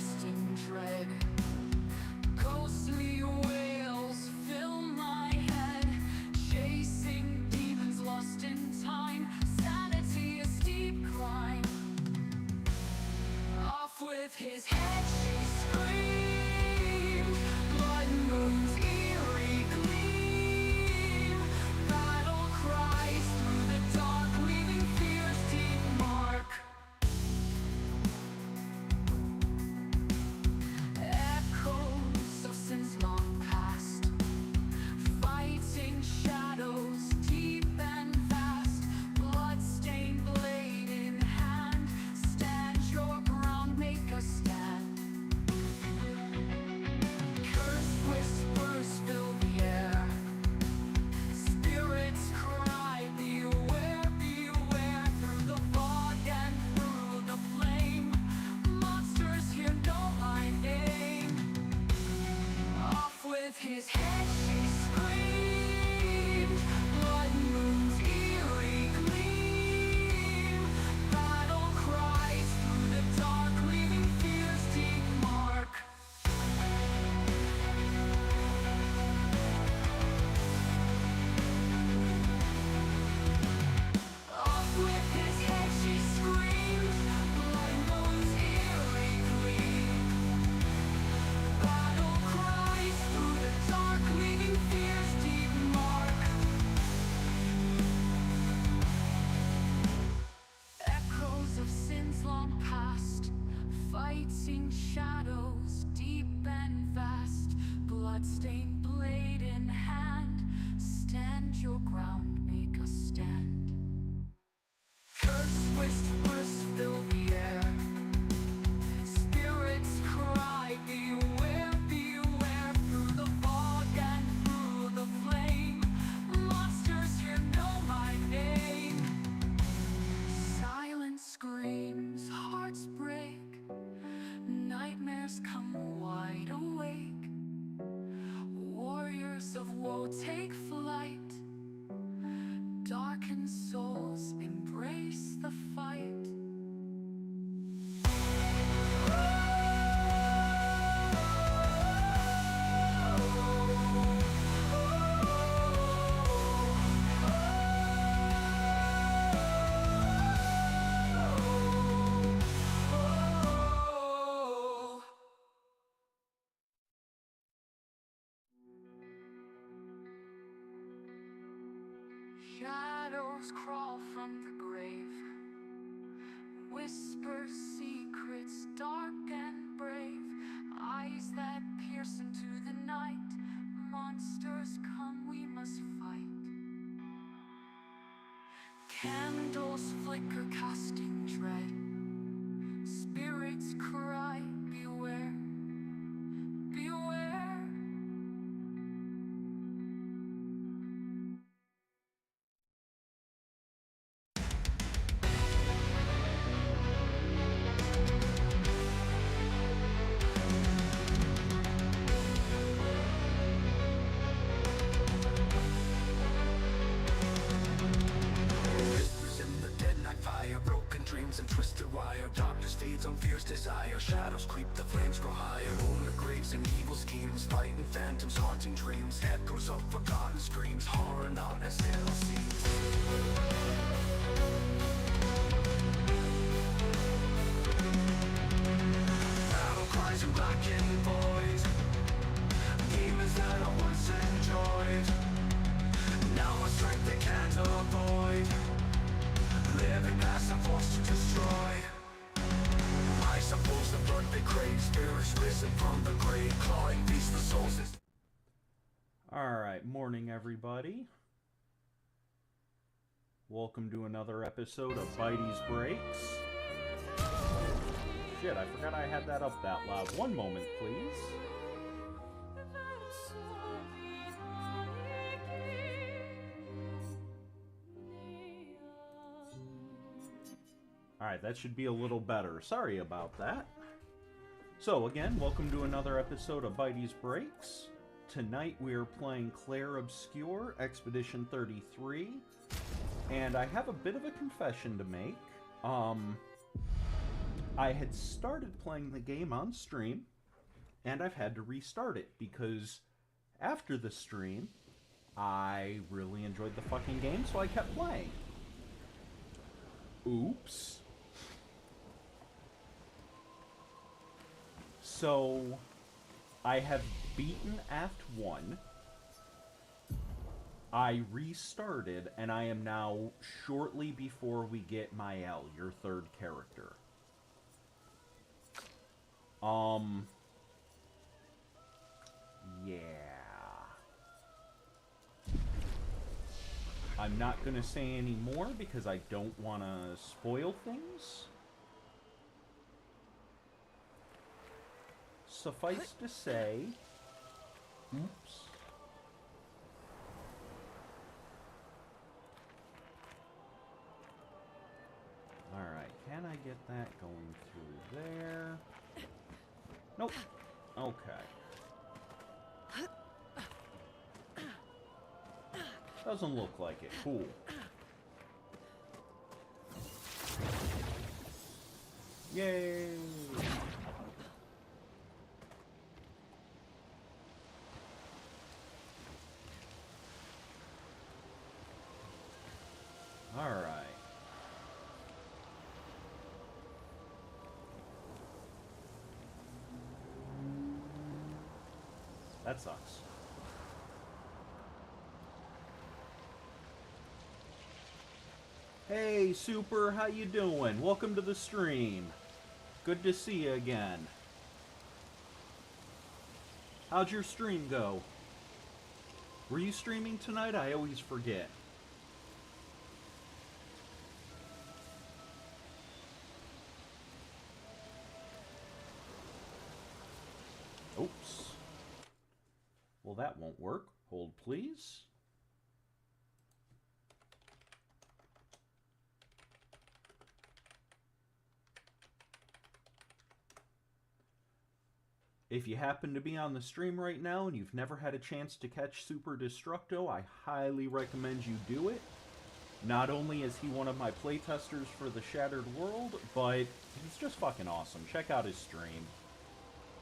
casting dread. Ghostly wails fill my head, chasing demons lost in time. Sanity a steep climb. Off with his head she screamed, blood moon's eerie gleam. Battle cries through the dark, leaving fear's deep mark. Echoes of sins long past, fighting shadows deep and vast. Blood-stained blade in hand, stand your ground, make a stand. Cursed whispers fill the air, spirits cry, beware, beware. Through the fog and through the flame, monsters here know my name. Off with his head she screamed, blood moon's eerie gleam. Battle cries through the dark, leaving fear's deep mark. Off with his head she screamed, blood moon's eerie gleam. Battle cries through the dark, leaving fear's deep mark. Echoes of sins long past, fighting shadows deep and vast. Bloodstained blade in hand, stand your ground, make a stand. Cursed whispers fill the air, spirits cry, beware, beware. Through the fog and through the flame, monsters here know my name. Silence screams, hearts break, nightmares come wide awake. Warriors of woe take flight, darkened souls embrace the fight. Shadows crawl from the grave, whisper secrets dark and brave. Eyes that pierce into the night, monsters come, we must fight. Candles flicker, casting dread, spirits cry, beware, beware. Whispers in the dead night fire, broken dreams and twisted wire. Darkness feeds on fear's desire, shadows creep, the flames grow higher. Owner graves and evil schemes, fighting phantoms, haunting dreams. Echoes of forgotten screams, horror not as hell seems. Battle cries and blackened void, demons that I once enjoyed, now a strength they can't avoid. Living past, I'm forced to destroy. I suppose the blood they crave, spirits risen from the grave, clawing beastless souls. Alright, morning everybody. Welcome to another episode of Bitey's Breaks. Shit, I forgot I had that up that loud. One moment, please. Alright, that should be a little better. Sorry about that. So, again, welcome to another episode of Bitey's Breaks. Tonight we are playing Clair Obscure, Expedition 33. And I have a bit of a confession to make. I had started playing the game on stream, and I've had to restart it because after the stream, I really enjoyed the fucking game, so I kept playing. Oops. So, I have beaten Act 1. I restarted, and I am now shortly before we get Mael, your third character. Yeah. I'm not gonna say any more because I don't want to spoil things. Suffice to say... Oops. Alright, can I get that going through there? Nope. Okay. Doesn't look like it. Cool. Yay! Alright. That sucks. Hey, Super, how you doing? Welcome to the stream. Good to see you again. How'd your stream go? Were you streaming tonight? I always forget. Oops. Well, that won't work. Hold, please. If you happen to be on the stream right now and you've never had a chance to catch Super Destructo, I highly recommend you do it. Not only is he one of my playtesters for the Shattered World, but he's just fucking awesome. Check out his stream.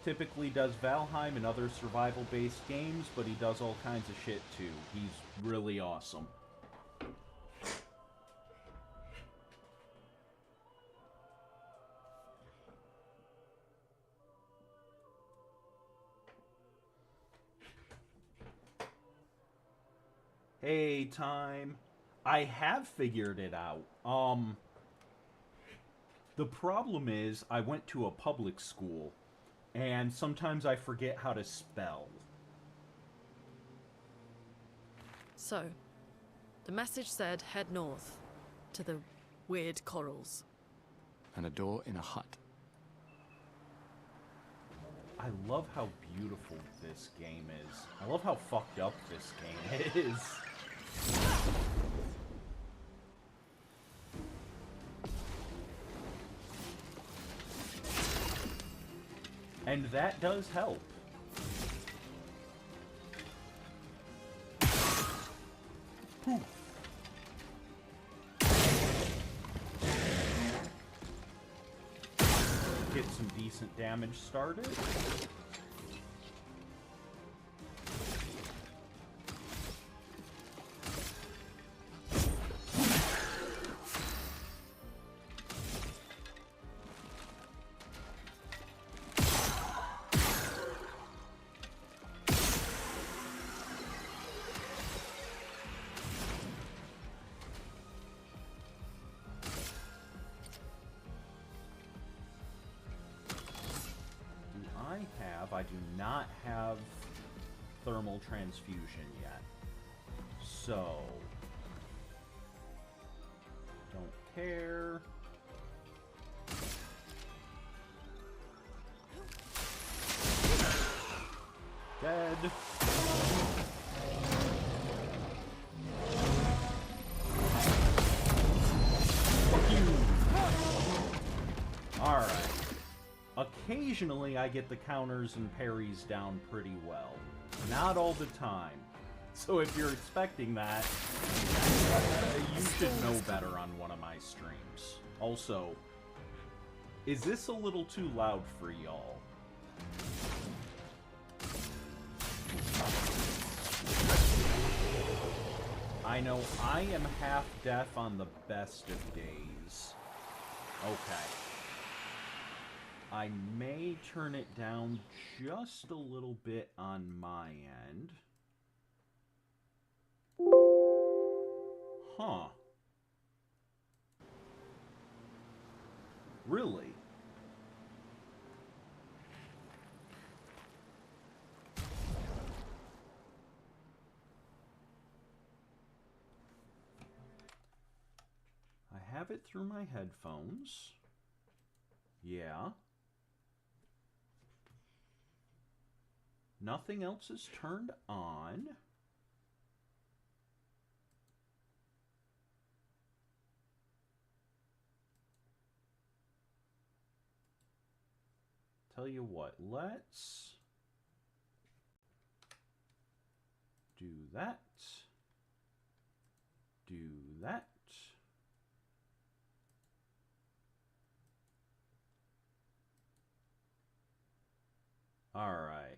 Typically does Valheim and other survival-based games, but he does all kinds of shit too. He's really awesome. Hey, Time. I have figured it out. The problem is I went to a public school, and sometimes I forget how to spell. So, the message said head north, to the weird corals. And a door in a hut. I love how beautiful this game is. I love how fucked up this game is. And that does help. Poof. Get some decent damage started. I do not have thermal transfusion yet. So, don't care. Dead. Fuck you. Alright. Occasionally, I get the counters and parries down pretty well. Not all the time. So if you're expecting that, you should know better on one of my streams. Also, Is this a little too loud for y'all? I know I am half deaf on the best of days. Okay. I may turn it down just a little bit on my end. Huh. Really? I have it through my headphones. Yeah. Nothing else is turned on. Tell you what, let's do that. Do that. All right.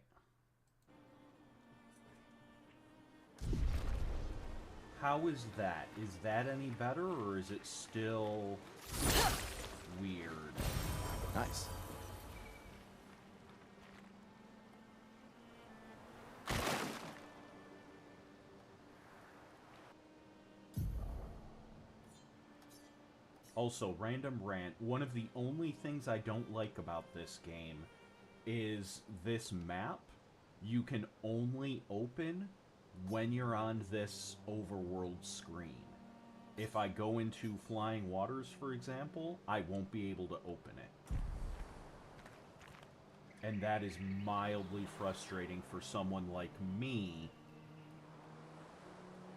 How is that? Is that any better, or is it still weird? Nice. Also, random rant. One of the only things I don't like about this game is this map you can only open when you're on this overworld screen. If I go into Flying Waters, for example, I won't be able to open it. And that is mildly frustrating for someone like me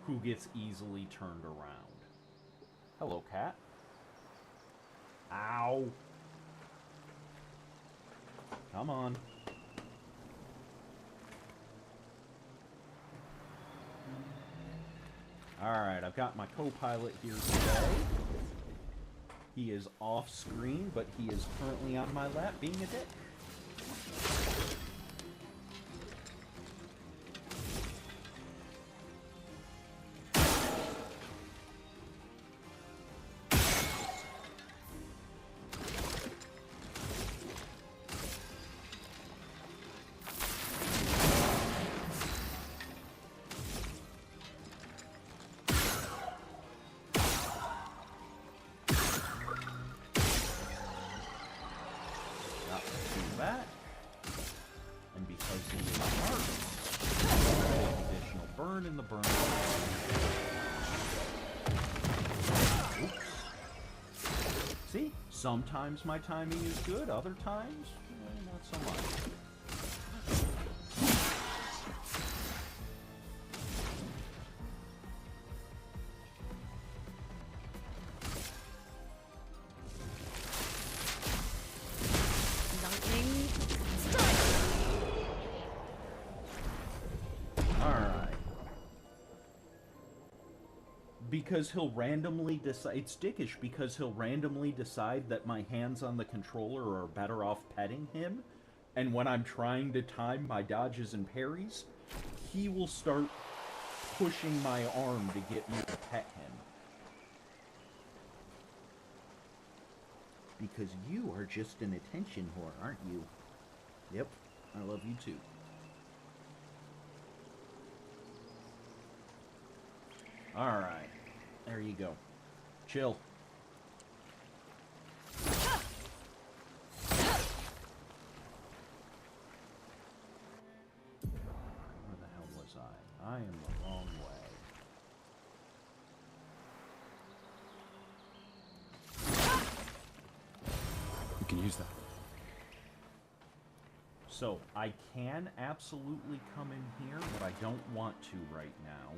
who gets easily turned around. Hello, cat. Ow. Come on. Alright, I've got my co-pilot here today. He is off screen, but he is currently on my lap being a dick. Back. And because he is marked, additional burn in the burn. Oops. See? Sometimes my timing is good, other times, not so much. Because he'll randomly decide... It's dickish because he'll randomly decide that my hands on the controller are better off petting him. And when I'm trying to time my dodges and parries, he will start pushing my arm to get me to pet him. Because you are just an attention whore, aren't you? Yep, I love you too. Alright. There you go. Chill. Where the hell was I? I am the wrong way. You can use that. So, I can absolutely come in here, but I don't want to right now.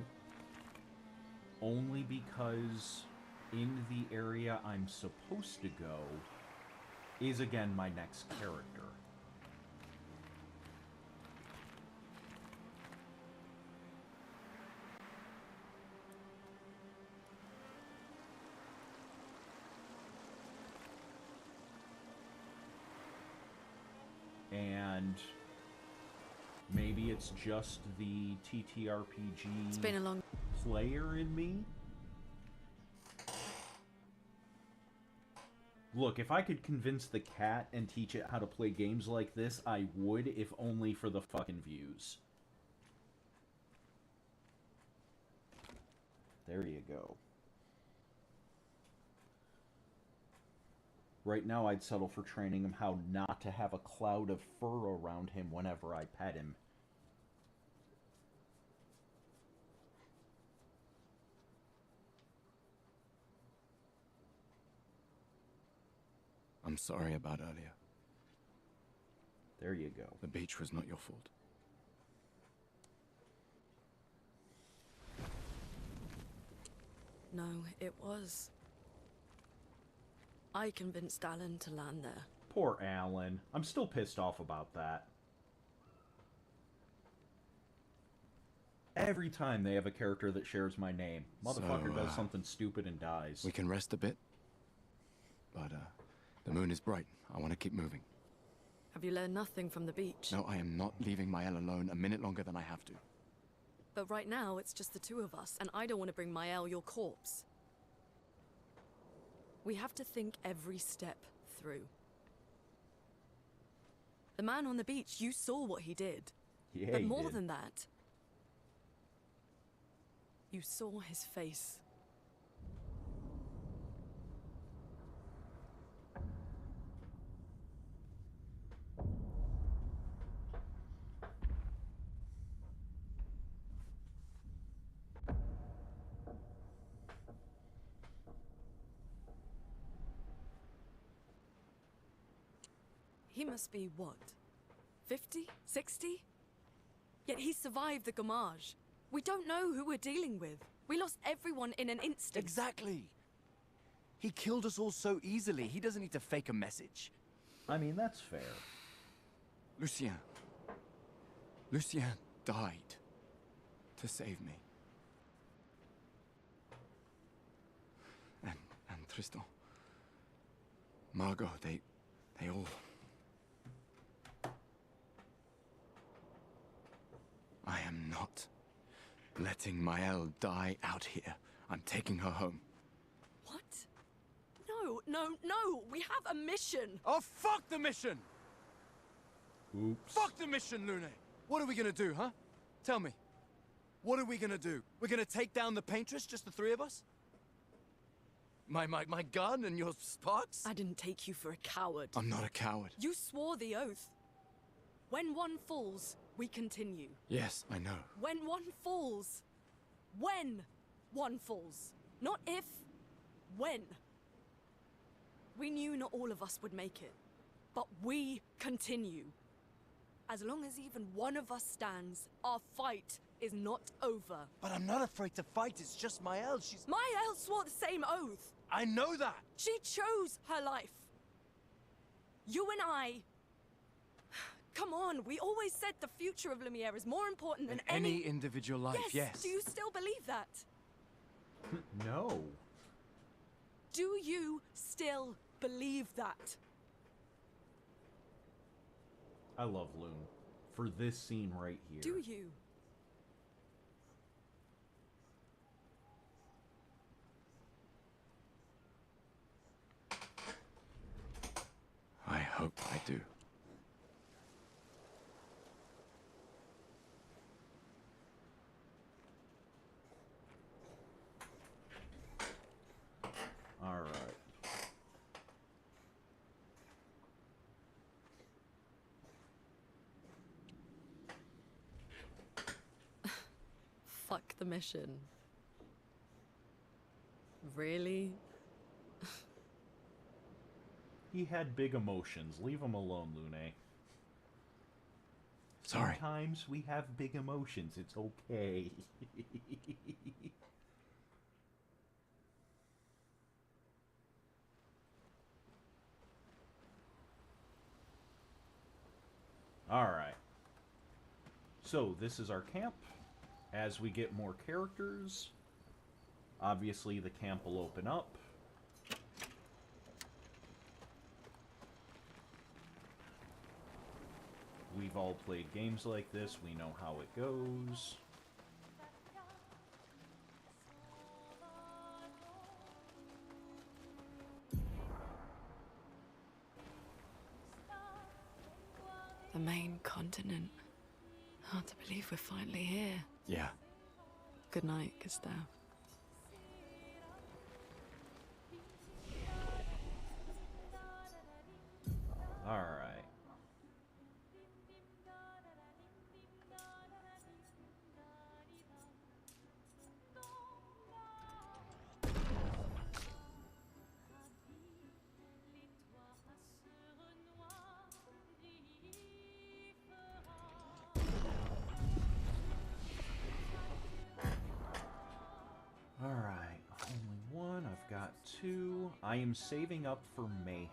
Only because in the area I'm supposed to go is again my next character. maybe it's just the TTRPG It's been a long... player in me. Look, if I could convince the cat and teach it how to play games like this, I would, if only for the fucking views. There you go. Right now, I'd settle for training him how not to have a cloud of fur around him whenever I pet him. I'm sorry about earlier. There you go. The beach was not your fault. No, it was. I convinced Alan to land there. Poor Alan. I'm still pissed off about that. Every time they have a character that shares my name, motherfucker does something stupid and dies. We can rest a bit. But, the moon is bright. I want to keep moving. Have you learned nothing from the beach? No, I am not leaving Mael alone a minute longer than I have to. But right now, it's just the two of us, and I don't want to bring Mael your corpse. We have to think every step through. The man on the beach, you saw what he did. Yeah, But he more did. than that, you saw his face. He must be, what, 50? 60? Yet he survived the Gamage. We don't know who we're dealing with. We lost everyone in an instant. Exactly. He killed us all so easily. He doesn't need to fake a message. I mean, that's fair. Lucien. Lucien died to save me. And Tristan. Margot, they all... I am not letting Mael die out here. I'm taking her home. What? No, no, no! We have a mission! Oh, fuck the mission! Oops. Fuck the mission, Lune! What are we gonna do, huh? Tell me. What are we gonna do? We're gonna take down the paintress, just the three of us? My gun and your sparks? I didn't take you for a coward. I'm not a coward. You swore the oath. When one falls, we continue. Yes, I know. When one falls. When one falls. Not if. When. We knew not all of us would make it. But we continue. As long as even one of us stands, our fight is not over. But I'm not afraid to fight, it's just Mael, she's... Mael swore the same oath. I know that! She chose her life. You and I... Come on, we always said the future of Lumiere is more important than Any individual life, yes. Do you still believe that? No. Do you still believe that? I love Loon. For this scene right here. Do you? I hope I do. All right. Fuck the mission. Really? He had big emotions. Leave him alone, Lune. Sorry. Sometimes we have big emotions. It's okay. Alright. So, this is our camp. As we get more characters, obviously the camp will open up. We've We've all played games like this. We know how it goes. The main continent. Hard to believe we're finally here. Yeah. Good night, Gustav. All right. Alright, only one. I've got two. I am saving up for Mayhem.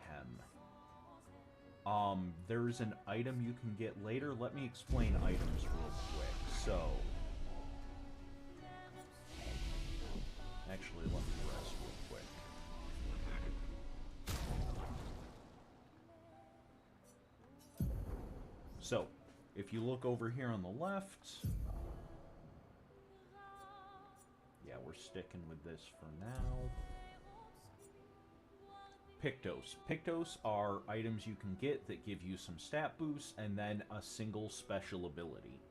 There's an item you can get later. Let me explain items real quick. So, actually, let me rest real quick. So, if you look over here on the left, yeah, we're sticking with this for now. Pictos. Pictos are items you can get that give you some stat boosts and then a single special ability.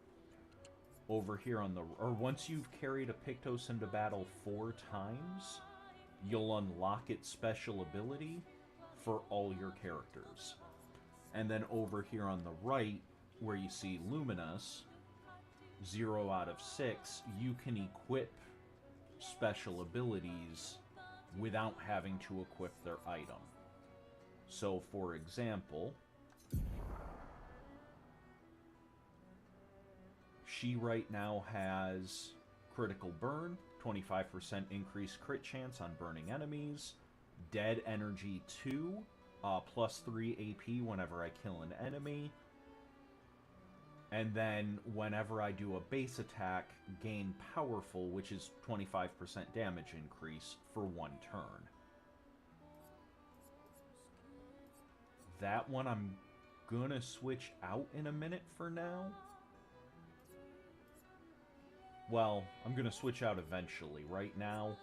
Over here on the... or once you've carried a Pictos into battle 4 times, you'll unlock its special ability for all your characters. And then over here on the right, where you see Luminous, 0 out of 6, you can equip special abilities without having to equip their item. So, for example, she right now has Critical Burn, 25% increased crit chance on burning enemies, Dead Energy 2, plus 3 AP whenever I kill an enemy, and then whenever I do a base attack, gain Powerful, which is 25% damage increase for 1 turn. That one I'm gonna switch out in a minute for now. Well, I'm gonna switch out eventually. Right now,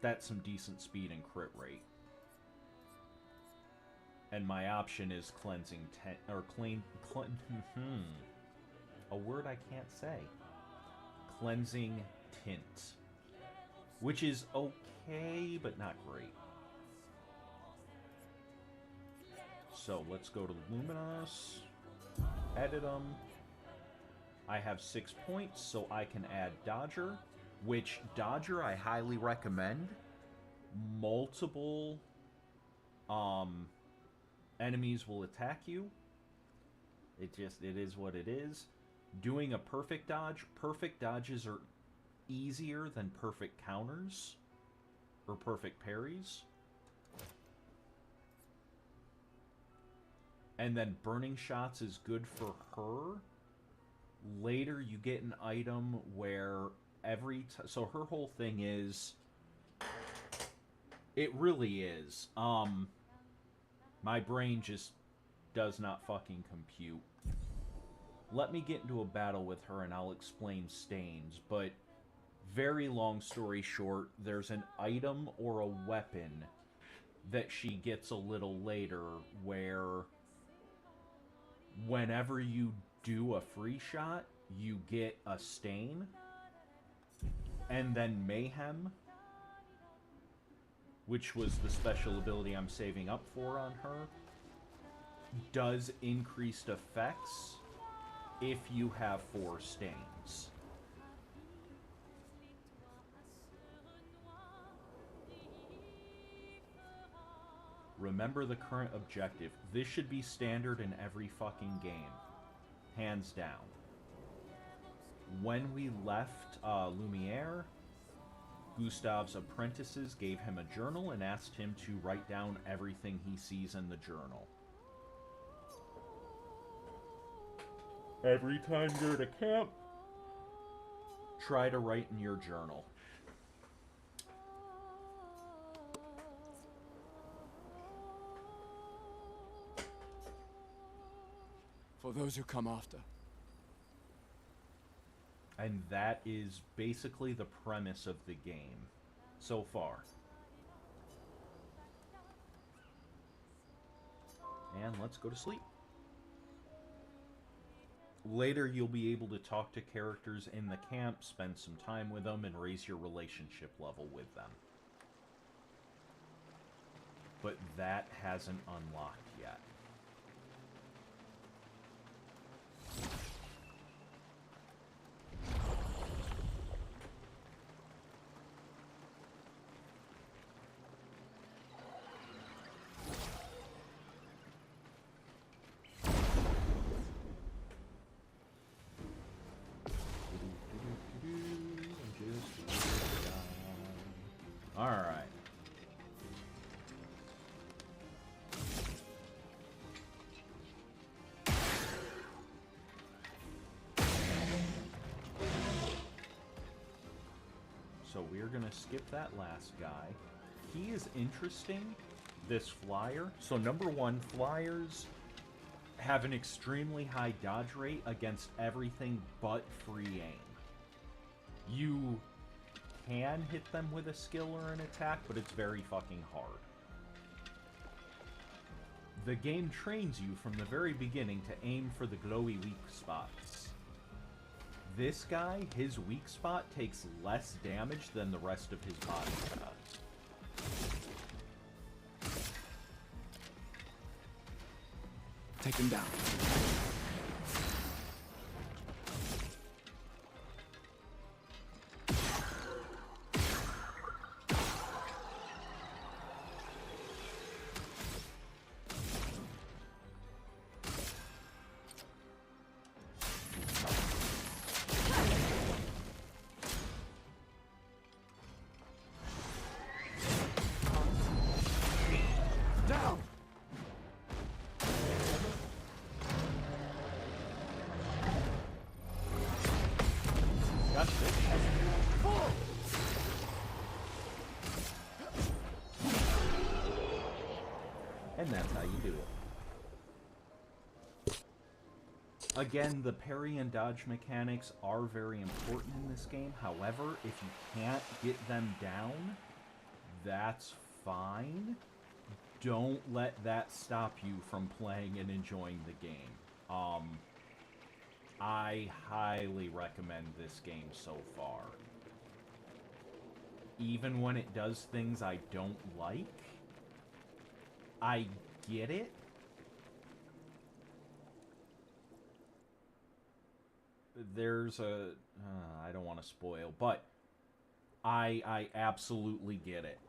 that's some decent speed and crit rate. And my option is cleansing a word I can't say. Cleansing tint, which is okay, but not great. So let's go to Luminous, edit them. I have 6 points, so I can add Dodger, which Dodger I highly recommend. Multiple enemies will attack you. It is what it is. Doing a perfect dodges are easier than perfect counters or perfect parries. And then burning shots is good for her. Later you get an item where so her whole thing is, it really is, my brain just does not fucking compute. Let me get into a battle with her and I'll explain stains, but very long story short, there's an item or a weapon that she gets a little later where whenever you do a free shot, you get a stain, and then Mayhem, which was the special ability I'm saving up for on her, does increased effects if you have 4 stains. Remember the current objective. This should be standard in every fucking game. Hands down. When we left Lumiere, Gustav's apprentices gave him a journal and asked him to write down everything he sees in the journal. Every time you're at a camp, try to write in your journal. or those who come after. And that is basically the premise of the game so far. And let's go to sleep. Later, you'll be able to talk to characters in the camp, spend some time with them, and raise your relationship level with them. But that hasn't unlocked yet. Alright. So we're gonna skip that last guy. He is interesting, this flyer. So number one, flyers have an extremely high dodge rate against everything but free aim. You can hit them with a skill or an attack, but it's very fucking hard. The game trains you from the very beginning to aim for the glowy weak spots. This guy, his weak spot takes less damage than the rest of his body does. Take them down. And that's how you do it. Again, the parry and dodge mechanics are very important in this game. However, if you can't get them down, that's fine. Don't let that stop you from playing and enjoying the game. I highly recommend this game so far. Even when it does things I don't like, I get it. There's a... I don't want to spoil, but I absolutely get it.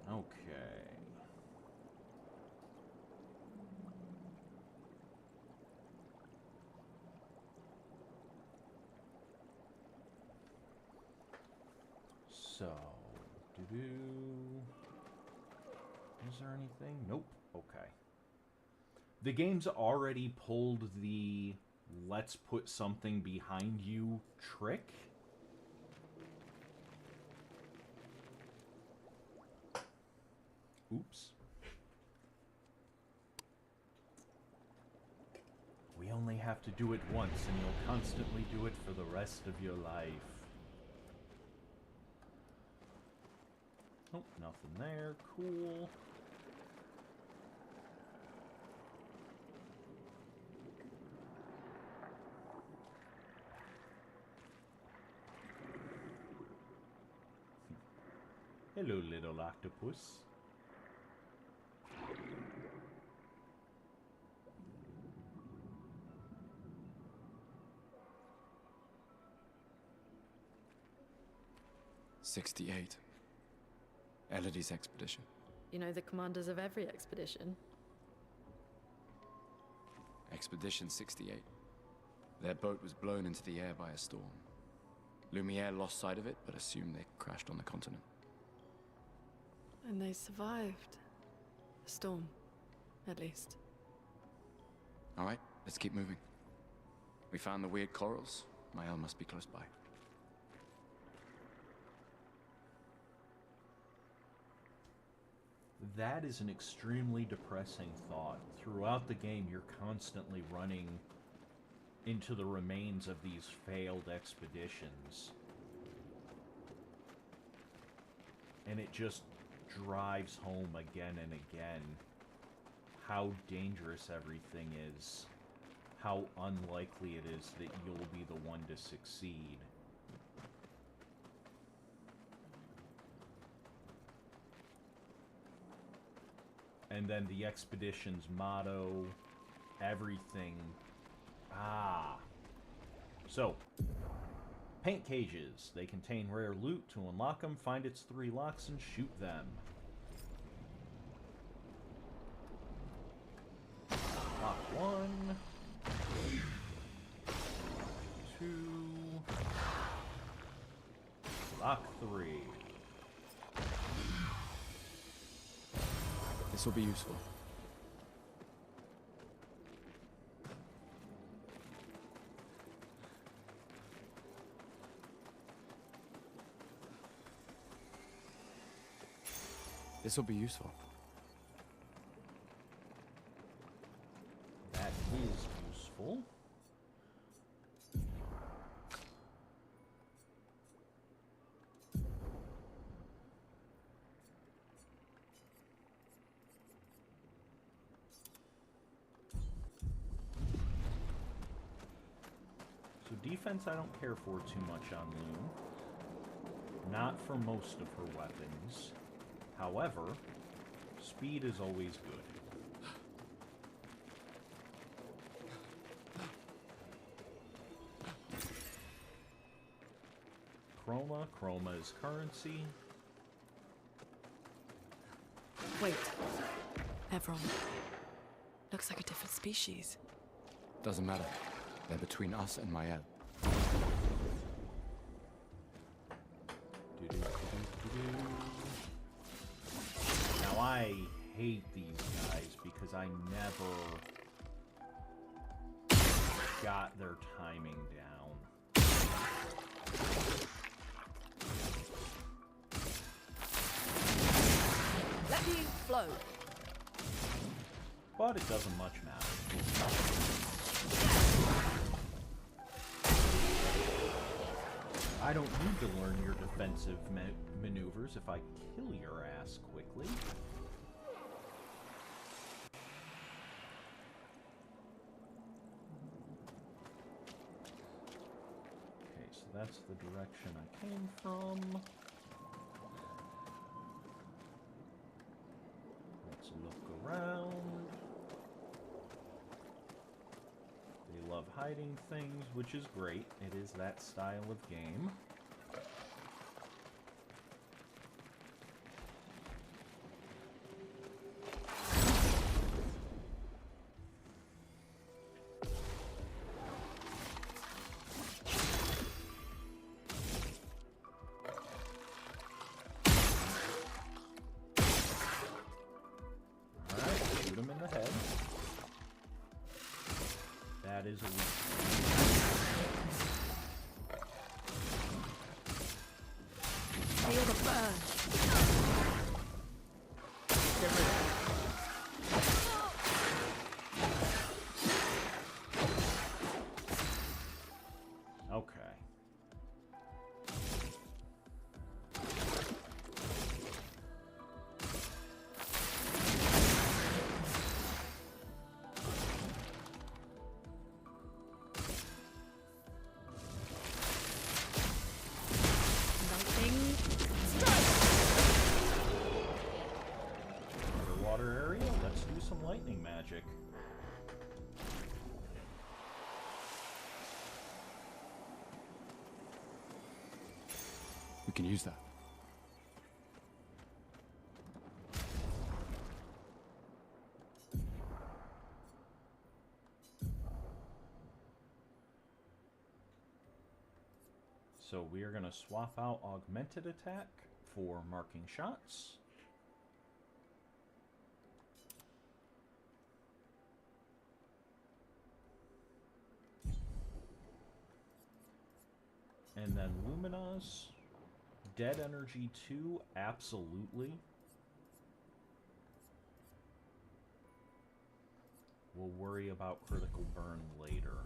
Okay. So, is there anything? Nope. Okay. The game's already pulled the let's put something behind you trick. Oops. We only have to do it once, and you'll constantly do it for the rest of your life. Oh, nothing there. Cool. Hello, little octopus. '68. Elodie's expedition. You know the commanders of every expedition. Expedition 68. Their boat was blown into the air by a storm. Lumiere lost sight of it, but assumed they crashed on the continent. And they survived. The storm, at least. All right, let's keep moving. We found the weird corals. Mael must be close by. That is an extremely depressing thought. Throughout the game, you're constantly running into the remains of these failed expeditions. And it just drives home again and again how dangerous everything is, how unlikely it is that you'll be the one to succeed. And then the expedition's motto, everything. So, paint cages. They contain rare loot. To unlock them, find its 3 locks and shoot them. Lock 1. 2. Lock 3. This will be useful. This will be useful. That is useful. So defense I don't care for too much on Loon. Not for most of her weapons. However, speed is always good. Chroma. Chroma is currency. Wait. Everyone. Looks like a different species. Doesn't matter. They're between us and Mael. Now I hate these guys because I never got their timing down. Let me flow. But it doesn't much matter. I don't need to learn your defensive maneuvers if I kill your ass quickly. Okay, so that's the direction I came from. Let's look around. They love hiding things, which is great. It is that style of game. Alright, shoot him in the head. That is a weak. Feel the burn. Get rid of it. Okay. Lightning strike. Underwater area, let's do some lightning magic. We can use that. So we are going to swap out augmented attack for marking shots. And then Luminous. Dead Energy 2, absolutely. We'll worry about critical burn later.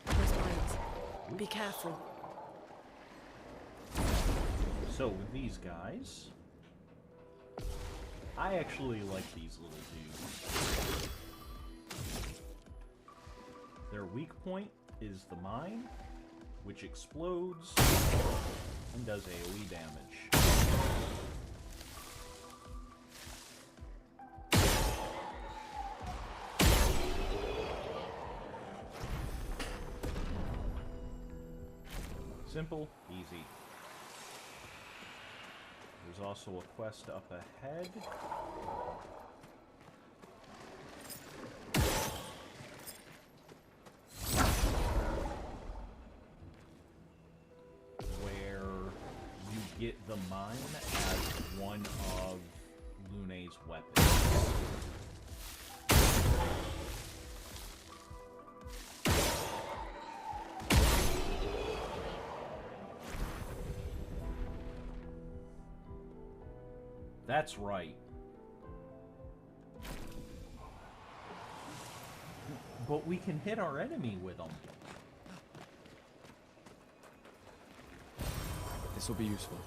Those mines. Be careful. So with these guys, I actually like these little dudes. Their weak point is the mine, which explodes and does AoE damage. Simple, easy. There's also a quest up ahead. Where you get the mine as one of Lune's weapons. That's right. But we can hit our enemy with them. This will be useful.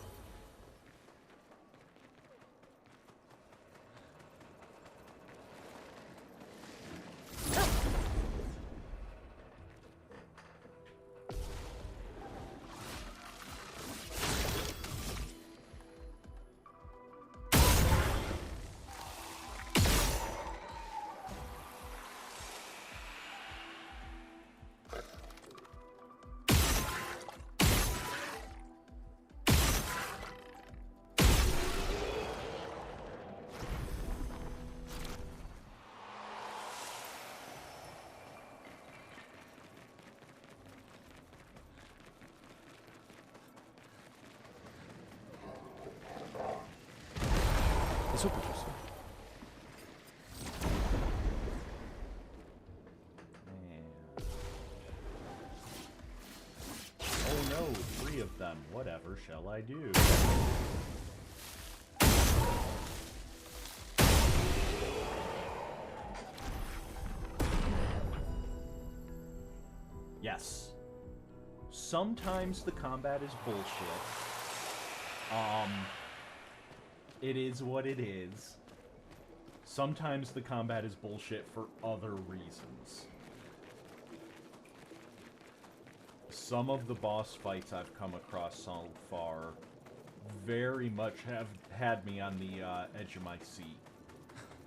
This will be useful. And... oh no, 3 of them. Whatever shall I do? Yes. Sometimes the combat is bullshit. It is what it is. Sometimes the combat is bullshit for other reasons. Some of the boss fights I've come across so far very much have had me on the edge of my seat.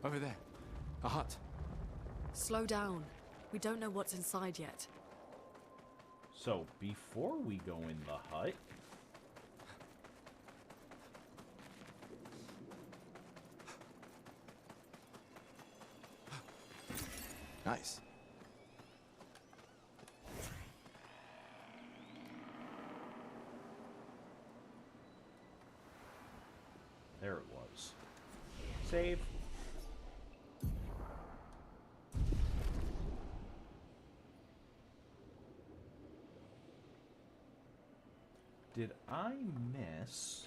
Over there. A hut. Slow down. We don't know what's inside yet. So, before we go in the hut... Nice. there it was. Save. Did I miss...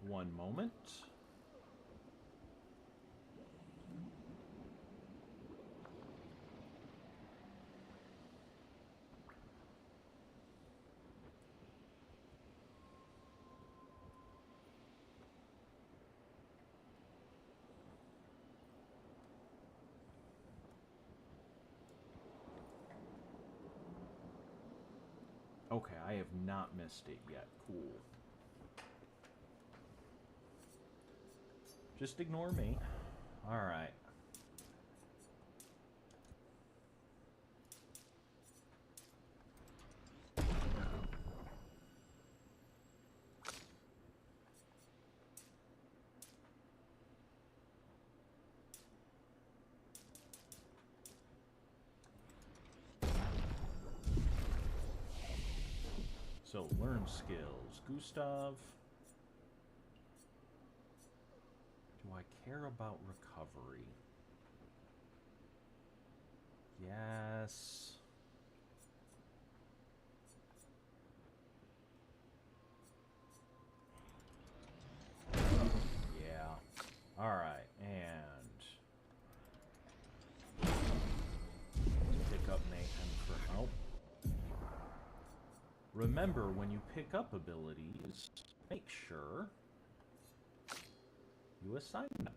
one moment. Okay, I have not missed it yet. Cool. Just ignore me. Alright. So, learn skills. Gustav. Do I care about recovery? Yes. Yeah. Alright, and pick up Mayhem for help. Remember, when you pick up abilities, make sure you assign them.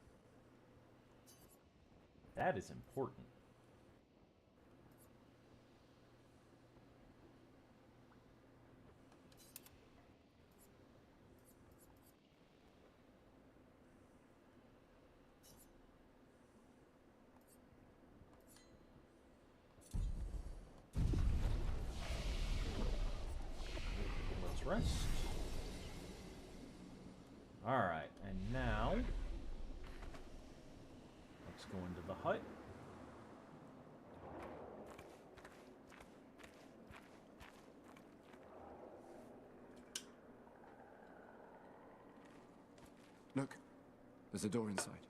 That is important. Let's rest. Alright, and now let's go into the hut. Look, there's a door inside.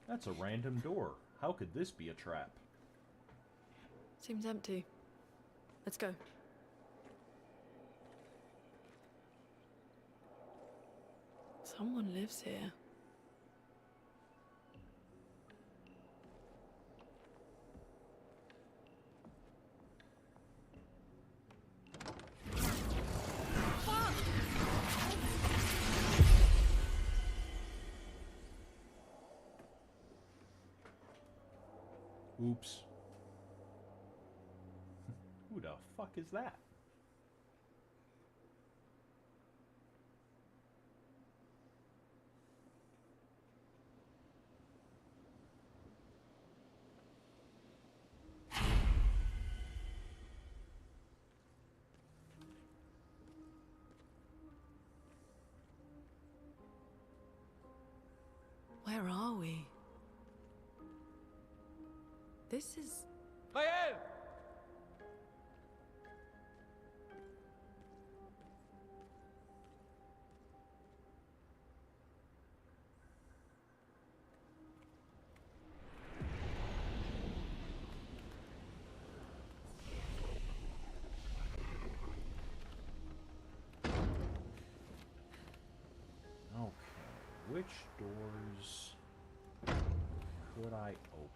That's a random door. How could this be a trap? Seems empty. Let's go. Someone lives here. Oops. Who the fuck is that? Where are we? This is... Mael! Okay, which doors could I open?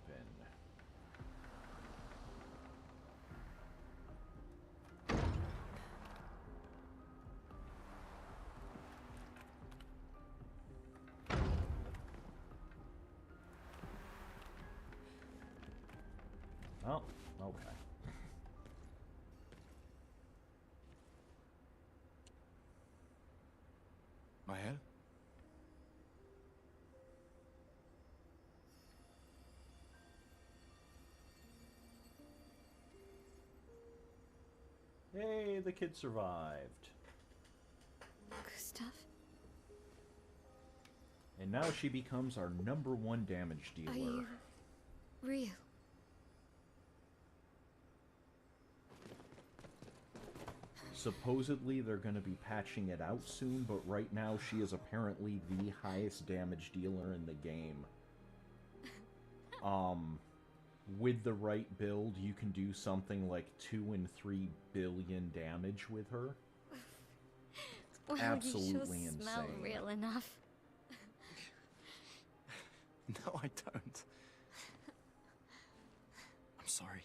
Oh, okay. Mael? Hey, the kid survived. Gustav? And now she becomes our #1 damage dealer. Are you real? Supposedly they're going to be patching it out soon, but right now she is apparently the highest damage dealer in the game. With the right build, you can do something like 2 and 3 billion damage with her. Well, Absolutely you sure smell insane. real enough. No, I don't. I'm sorry.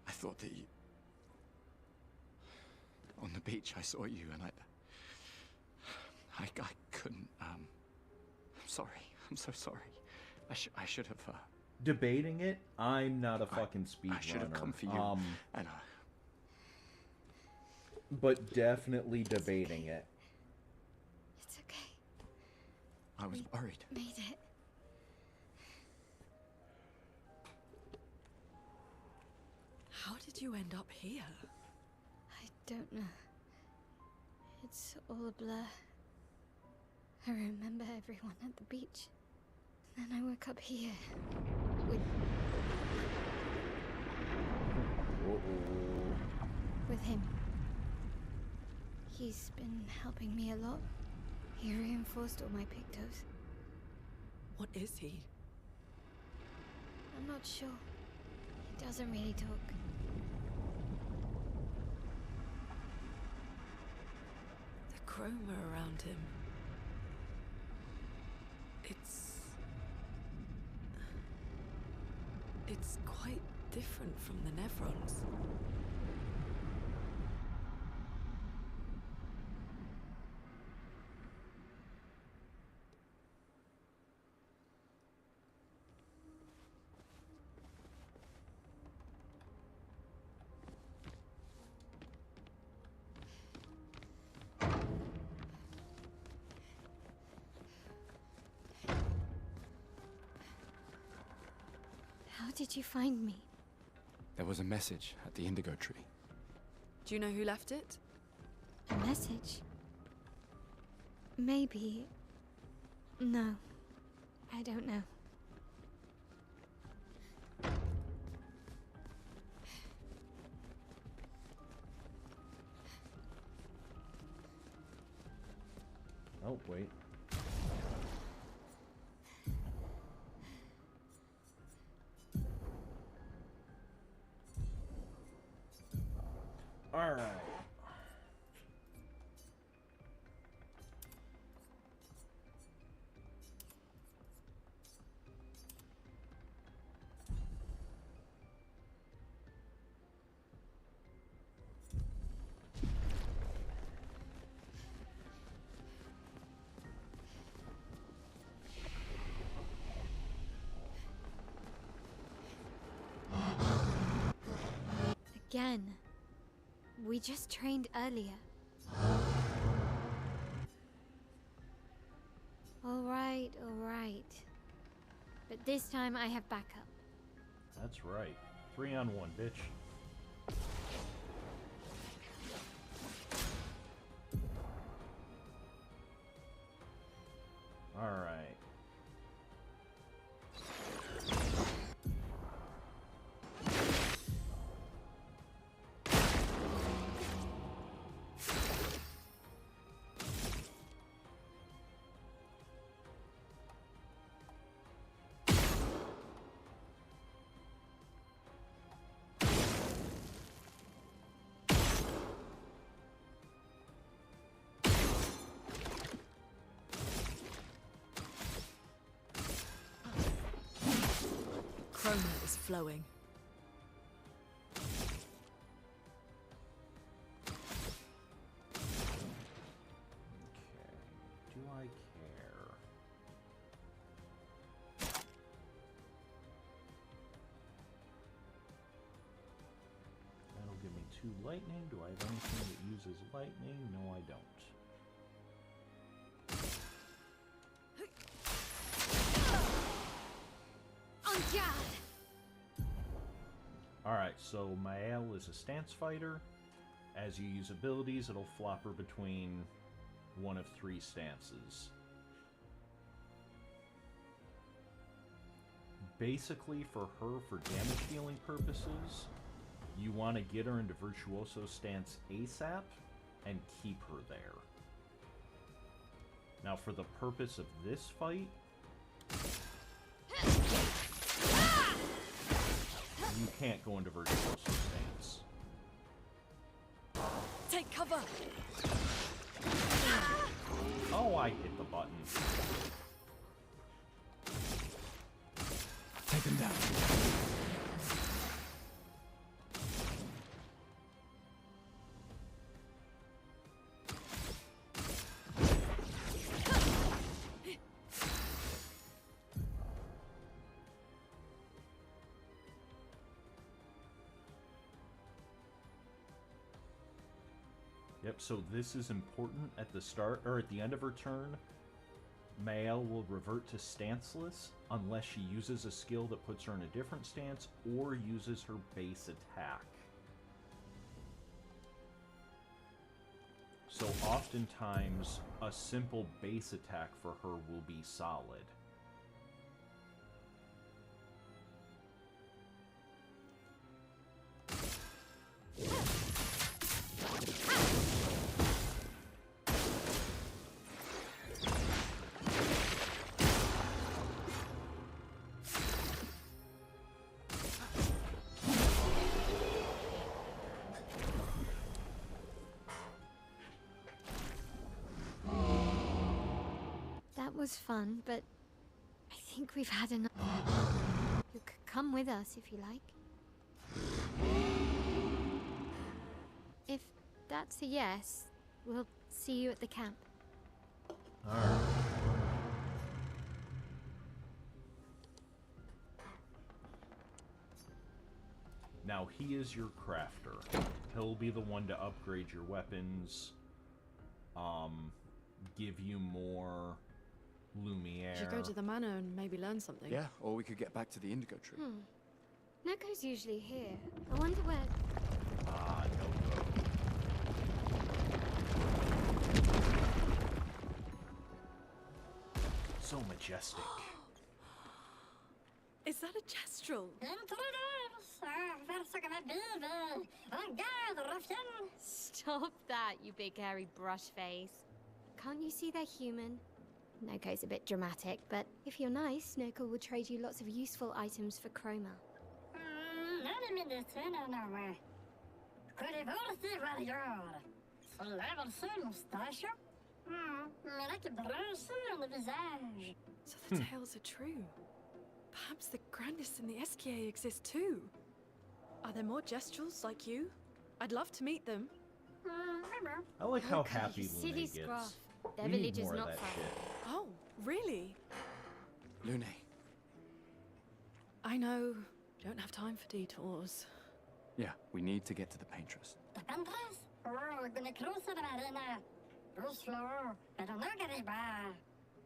I thought that you... On the beach, I saw you, and I couldn't, I'm sorry. I'm so sorry. I should have, Debating it, I'm not a fucking speedrunner. I should have come for you, and, But definitely debating it. It's okay. I was worried. Made it. How did you end up here? I don't know. It's all a blur. I remember everyone at the beach. Then I woke up here. With... Uh-oh. with him. He's been helping me a lot. He reinforced all my pictos. What is he? I'm not sure. He doesn't really talk. The chroma around him. It's quite different from the Nevrons. How did you find me? There was a message at the indigo tree. Do you know who left it? A message? Maybe. No. I don't know. Oh, wait. All right. Again. We just trained earlier. All right. But this time I have backup. That's right. 3-on-1, bitch. All right. Chroma is flowing. Okay. Do I care? That'll give me 2 lightning. Do I have anything that uses lightning? No, I don't. On guard! Alright, so Mael is a stance fighter. As you use abilities, it'll flop her between one of 3 stances. Basically, for her, for damage dealing purposes, you want to get her into Virtuoso stance ASAP and keep her there. Now, for the purpose of this fight, you can't go into Virtuoso stance. Take cover! Oh, I hit the button. Take them down. Yep, so this is important at the start, or at the end of her turn. Mael will revert to stanceless unless she uses a skill that puts her in a different stance or uses her base attack. So oftentimes, a simple base attack for her will be solid. was fun, but I think we've had enough. You could come with us if you like. If that's a yes, we'll see you at the camp. Alright. Now, he is your crafter. He'll be the one to upgrade your weapons, give you more Lumiere. We should go to the manor and maybe learn something. Yeah, or we could get back to the Indigo trip. Neko's usually here. I wonder where... Ah, no go. So majestic. Is that a Jestrel? Stop that, you big hairy brush face. Can't you see they're human? Noko's a bit dramatic, but if you're nice, Noko will trade you lots of useful items for Chroma. So the tales are true. Perhaps the grandest in the SKA exist too. Are there more Jestrels like you? I'd love to meet them. I like how Okay, happy you Lune silly gets. scruff. Their We need village is more of not that far. shit. Oh, really? Lune, I know. Don't have time for detours. yeah, we need to get to the Paintress.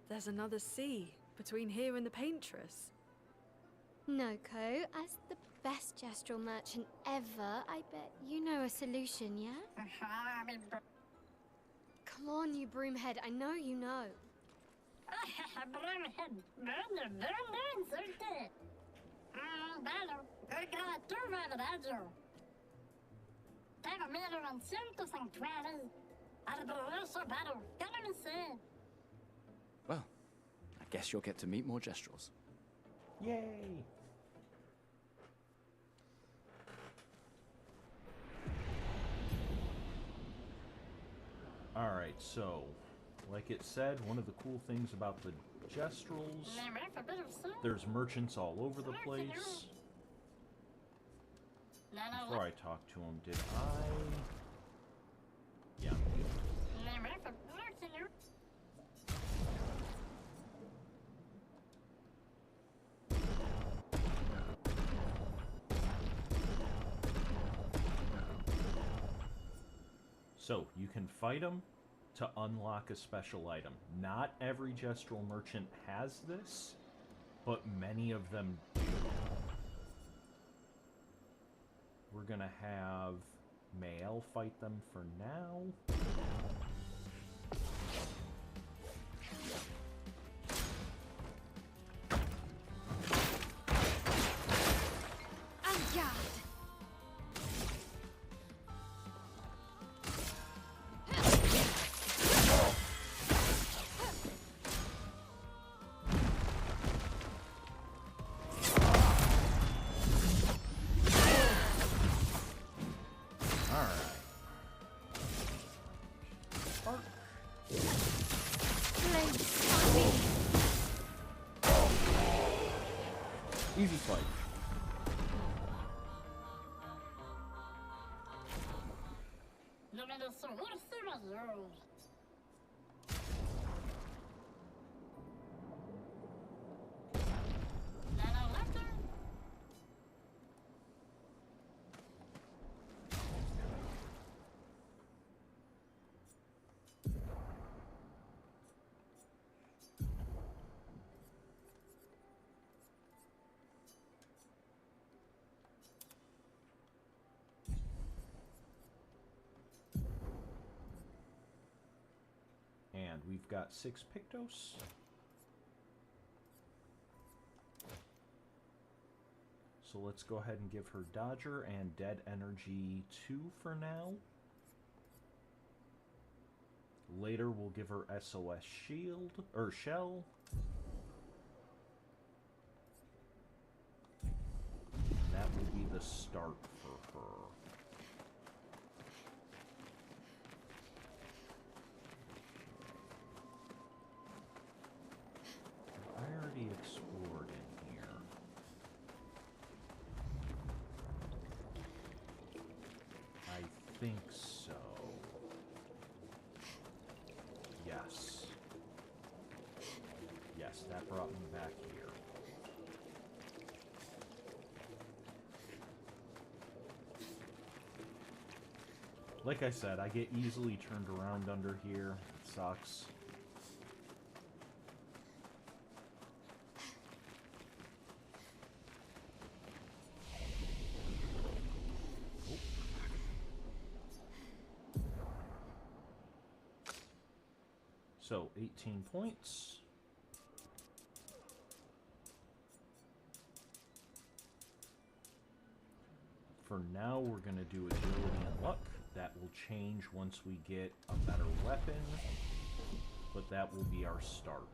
There's another sea between here and the Paintress. Noko, as the best Jestrel merchant ever, I bet you know a solution, yeah? Come on, you broomhead, I know you know. Well, I guess you'll get to meet more Jestrels. Yay! Alright, so, like it said, one of the cool things about the Jestrels, there's merchants all over the place. Before I talk to him, did I... Yeah. So, you can fight them to unlock a special item. Not every Jestrel merchant has this, but many of them do. We're gonna have Mael fight them for now. Easy fight. And we've got 6 Pictos. So let's go ahead and give her Dodger and Dead Energy 2 for now. Later we'll give her SOS Shield, or Shell. That will be the start for her. think so. Yes. Yes, that brought me back here. Like I said, I get easily turned around under here. It sucks. So, 18 points. For now, we're going to do agility and luck. That will change once we get a better weapon, but that will be our start.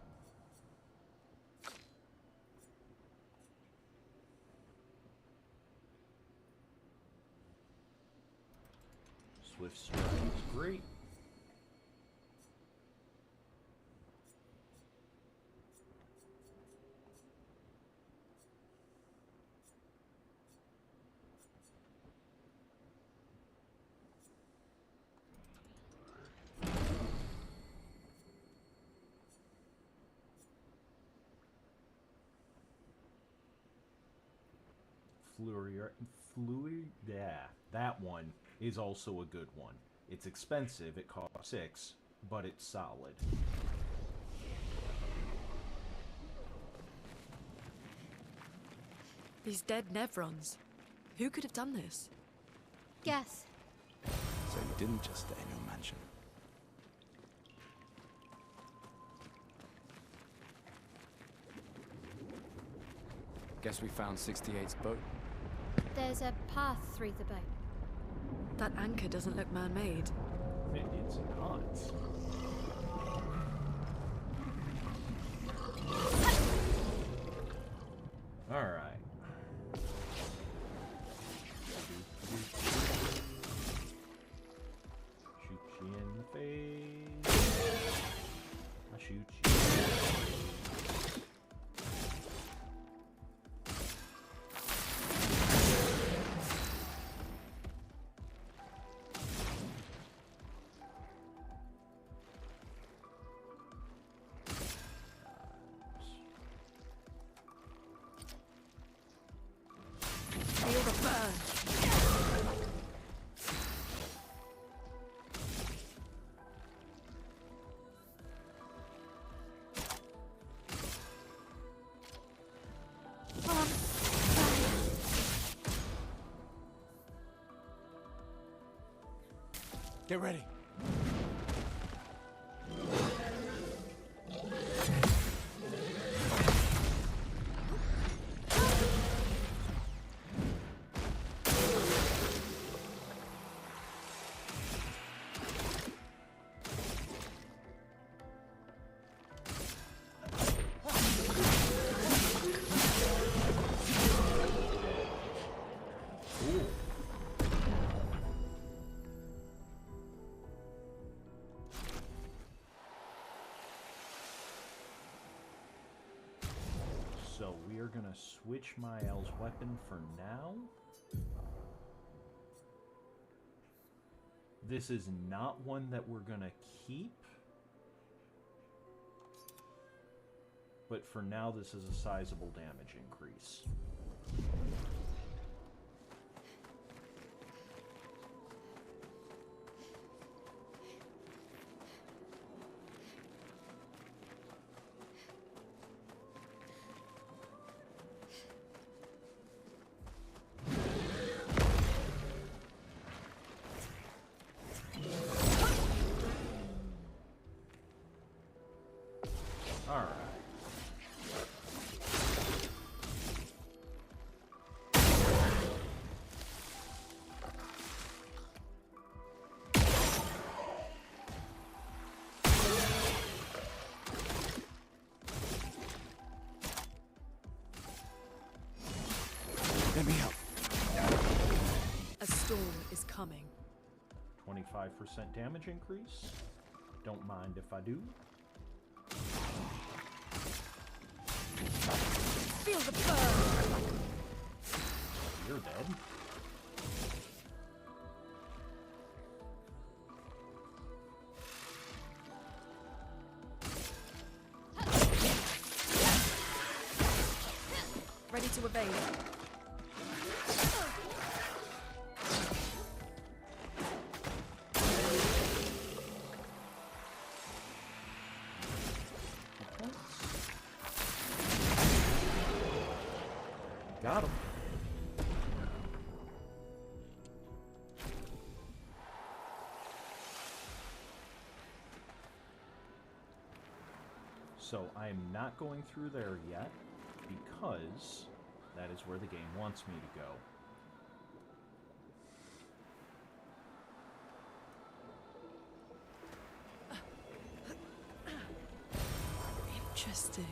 Swift strike is great. That one is also a good one. It's expensive, it costs 6, but it's solid. These dead Nevrons. Who could have done this? Guess. So you didn't just stay in your mansion. Guess we found 68's boat. There's a path through the boat. That anchor doesn't look man-made. It's not. Alright. Shoot you in the face. I shoot you. Feel the burn. Get ready. So we are gonna switch Mael's weapon for now. This is not one that we're gonna keep. But for now, this is a sizable damage increase. Alright. Let me help. A storm is coming. 25% damage increase. Don't mind if I do. Feel the burn. You're dead. to evade. Got him. So I am not going through there yet because that is where the game wants me to go. Interesting.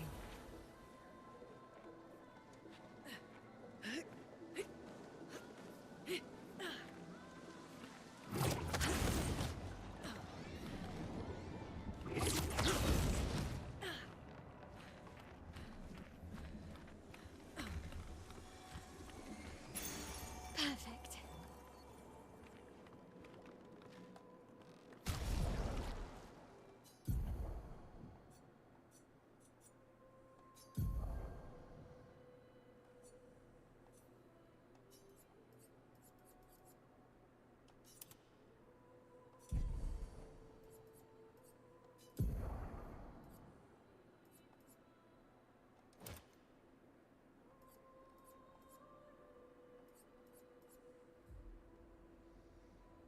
Perfect.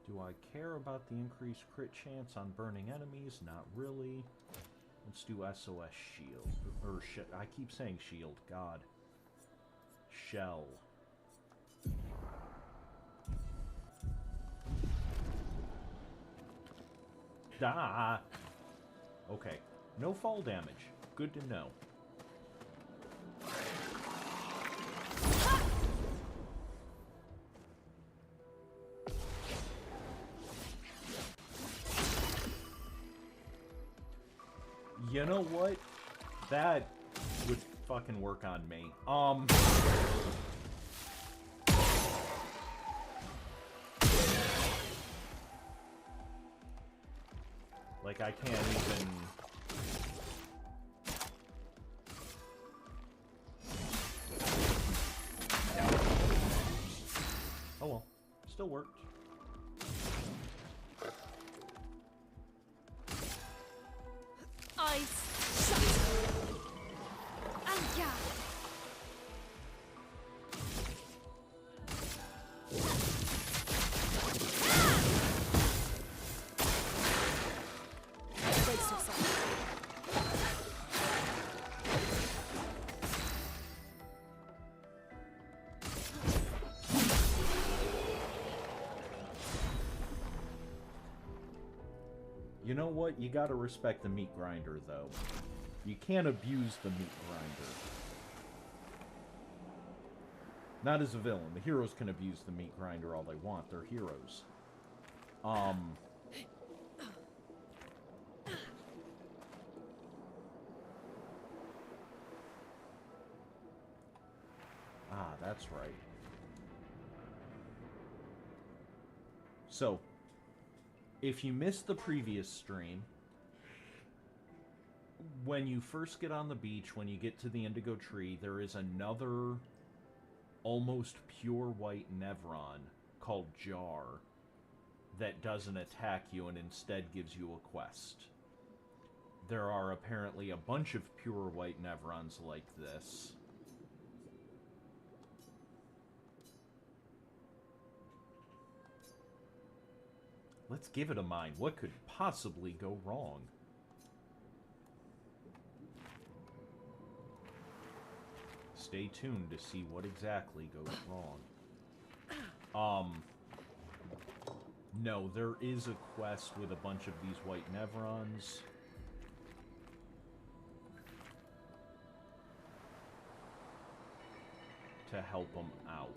Do I care about the increased crit chance on burning enemies? Not really. Let's do SOS shield. Or shit, I keep saying shield. God. Shell. Da. Okay. No fall damage. Good to know. You know what? That would fucking work on me. Like, I can't even... Oh well. Still worked. Eyes shut. And yeah. Brace yourself. You know what? You gotta respect the meat grinder, though. You can't abuse the meat grinder. Not as a villain. The heroes can abuse the meat grinder all they want. They're heroes. Ah, that's right. So, if you missed the previous stream, when you first get on the beach, when you get to the indigo tree, there is another almost pure white Nevron called Jar that doesn't attack you and instead gives you a quest. There are apparently a bunch of pure white Nevrons like this. Let's give it a mind. What could possibly go wrong? Stay tuned to see what exactly goes wrong. No, there is a quest with a bunch of these white Nevrons. To help them out.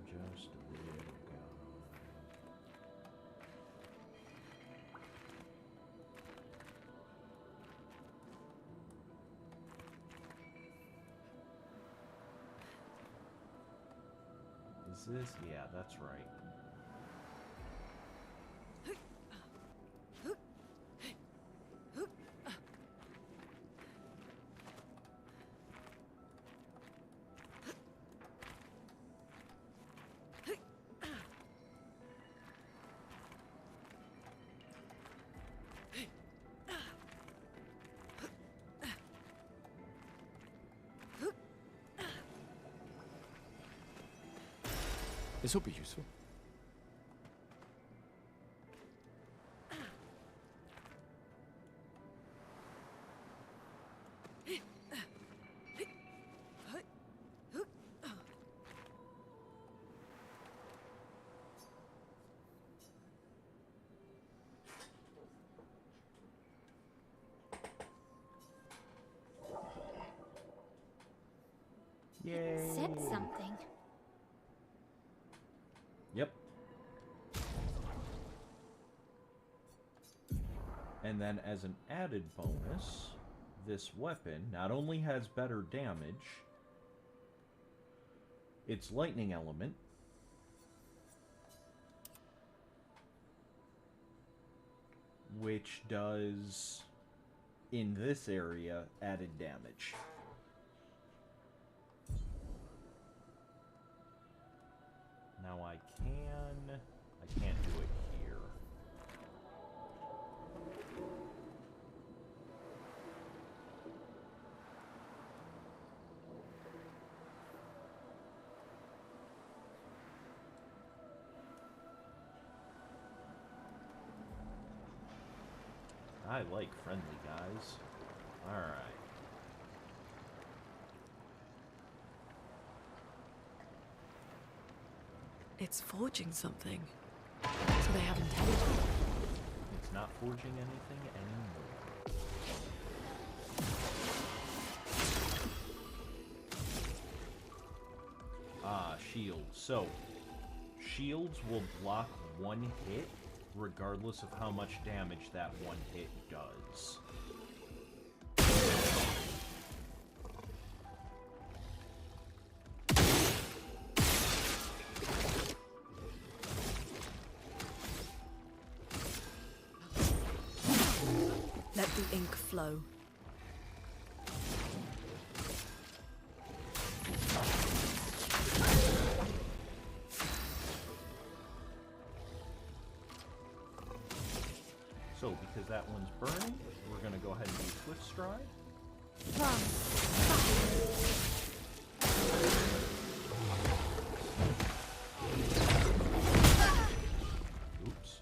Just a little guy. Is this? Yeah, that's right. This will be useful. Yay! It said something. Yep. And then as an added bonus, this weapon not only has better damage, its lightning element, which does, in this area, added damage. Now I can't do it here. I like friendly guys. Alright. It's forging something. So they have intelligence. It's not forging anything anymore. Ah, shields. So, shields will block one hit, regardless of how much damage that one hit does. Let the ink flow. So, because that one's burning, we're going to go ahead and do Swift Stride. Oops.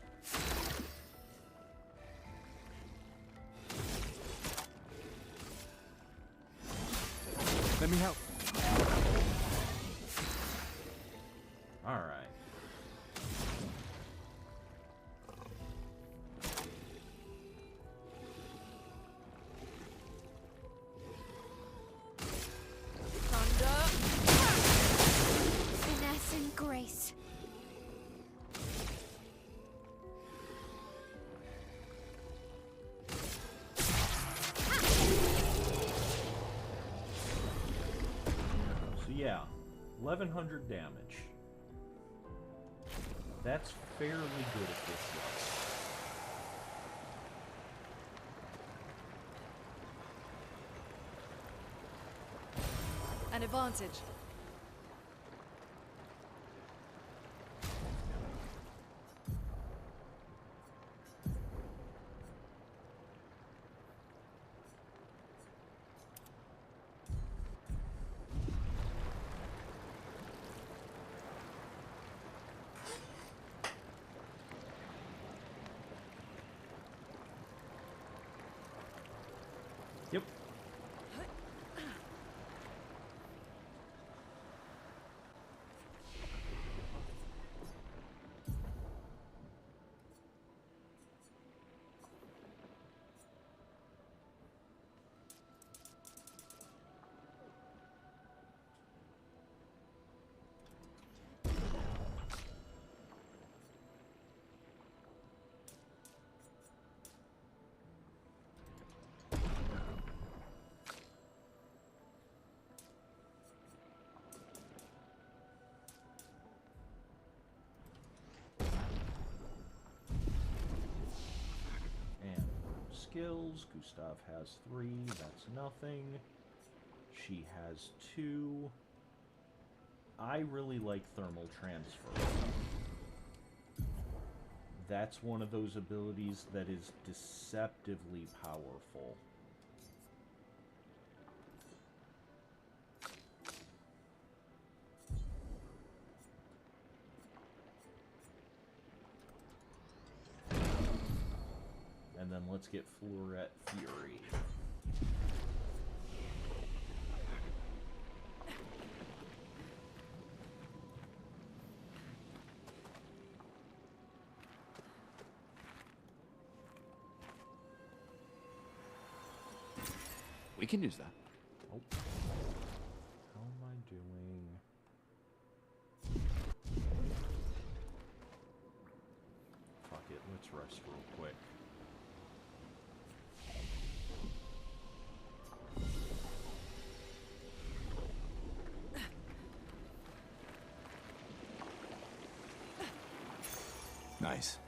Let me help. All right. Finesse and grace. So yeah, 1100 damage. That's fairly good at this level. An advantage. Yep. And skills, Gustav has 3, that's nothing. She has 2. I really like thermal transfer. That's one of those abilities that is deceptively powerful. let's get Floret Fury. We can use that. Oh. How am I doing? Fuck it, let's rest real quick. Nice.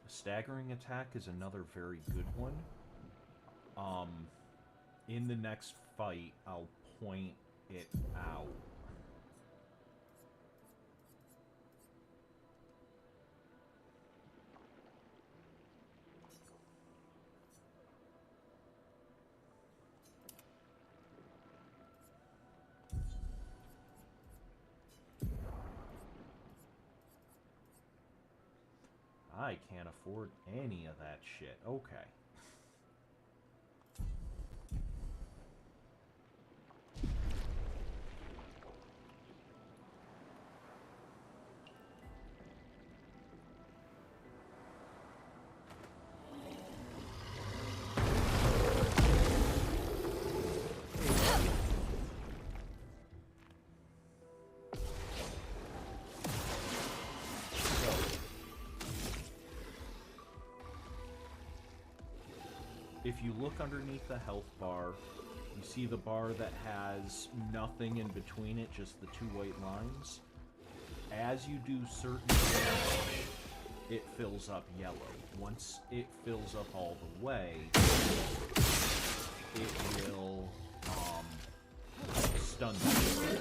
Staggering attack is another very good one. In the next fight, I'll point it out. I can't afford any of that shit. Okay. If you look underneath the health bar, you see the bar that has nothing in between it, just the two white lines. As you do certain damage, it fills up yellow. Once it fills up all the way, it will stun you.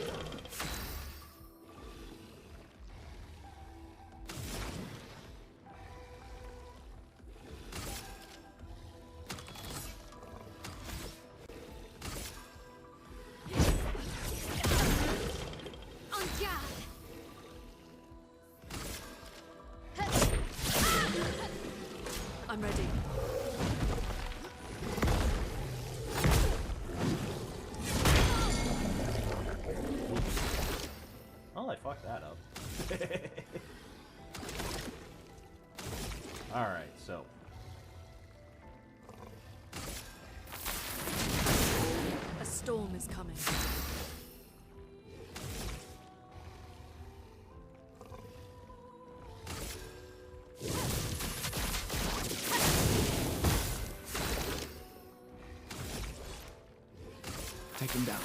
I'm ready. Well, I fucked that up. Alright, so. A storm is coming. Take him down.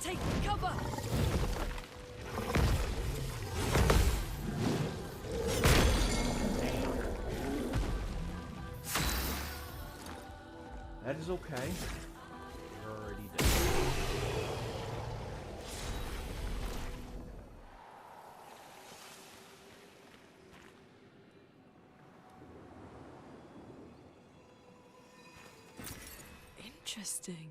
Take cover! That is okay. You're already dead. Interesting.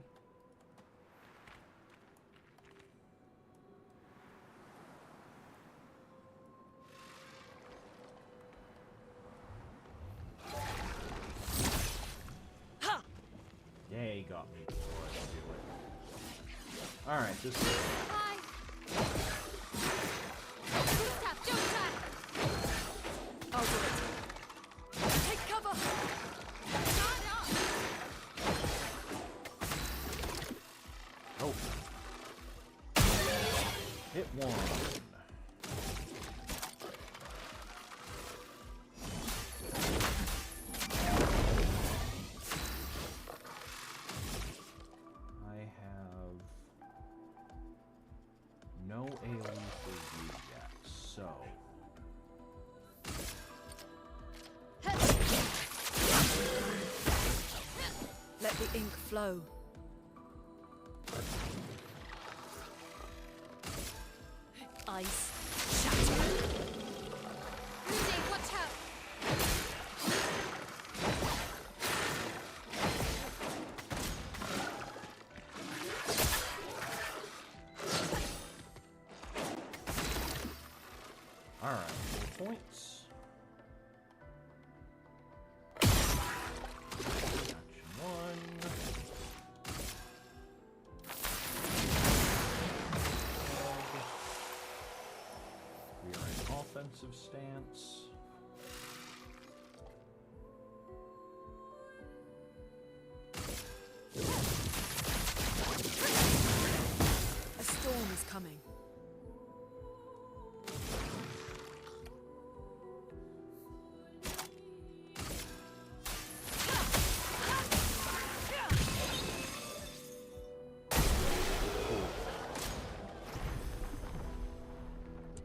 Yeah, he got me before I could do it. Alright, this is... Hi. Don't tap, don't tap. I'll do it. Take cover! Not up. Oh. Hit one. I have no AoE for you yet, so... Let the ink flow. Ice shatter. stance. A storm is coming.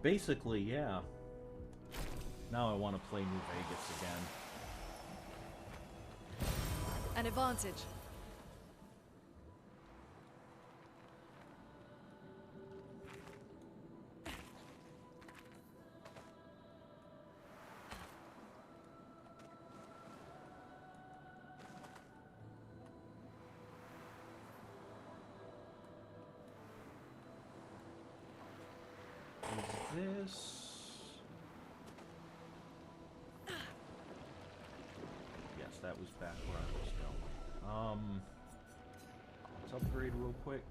Basically, yeah. Now I want to play New Vegas again. An advantage. Yes, that was back where I was going. Let's upgrade real quick.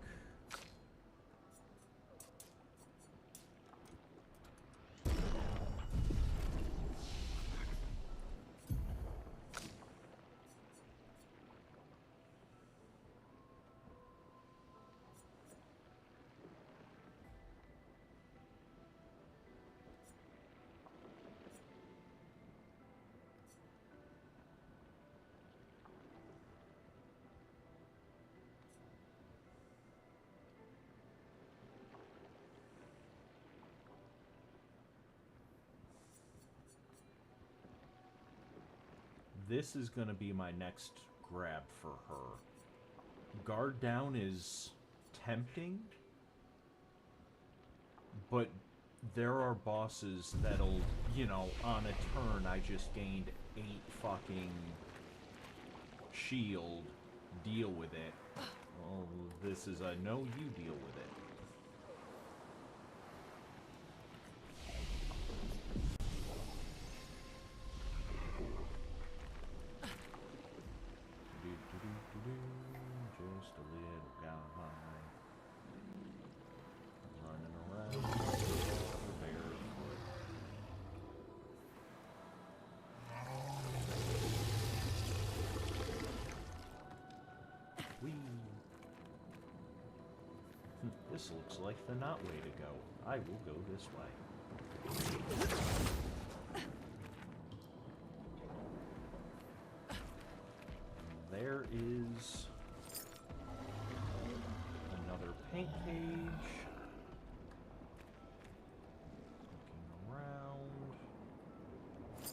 This is going to be my next grab for her. Guard down is tempting, but there are bosses that'll, you know, on a turn I just gained 8 fucking shield, deal with it. Well, this is a no, you deal with it. Just a little guy running around barefoot. Whee! This looks like the not way to go. I will go this way. There is another paint page. Looking around. I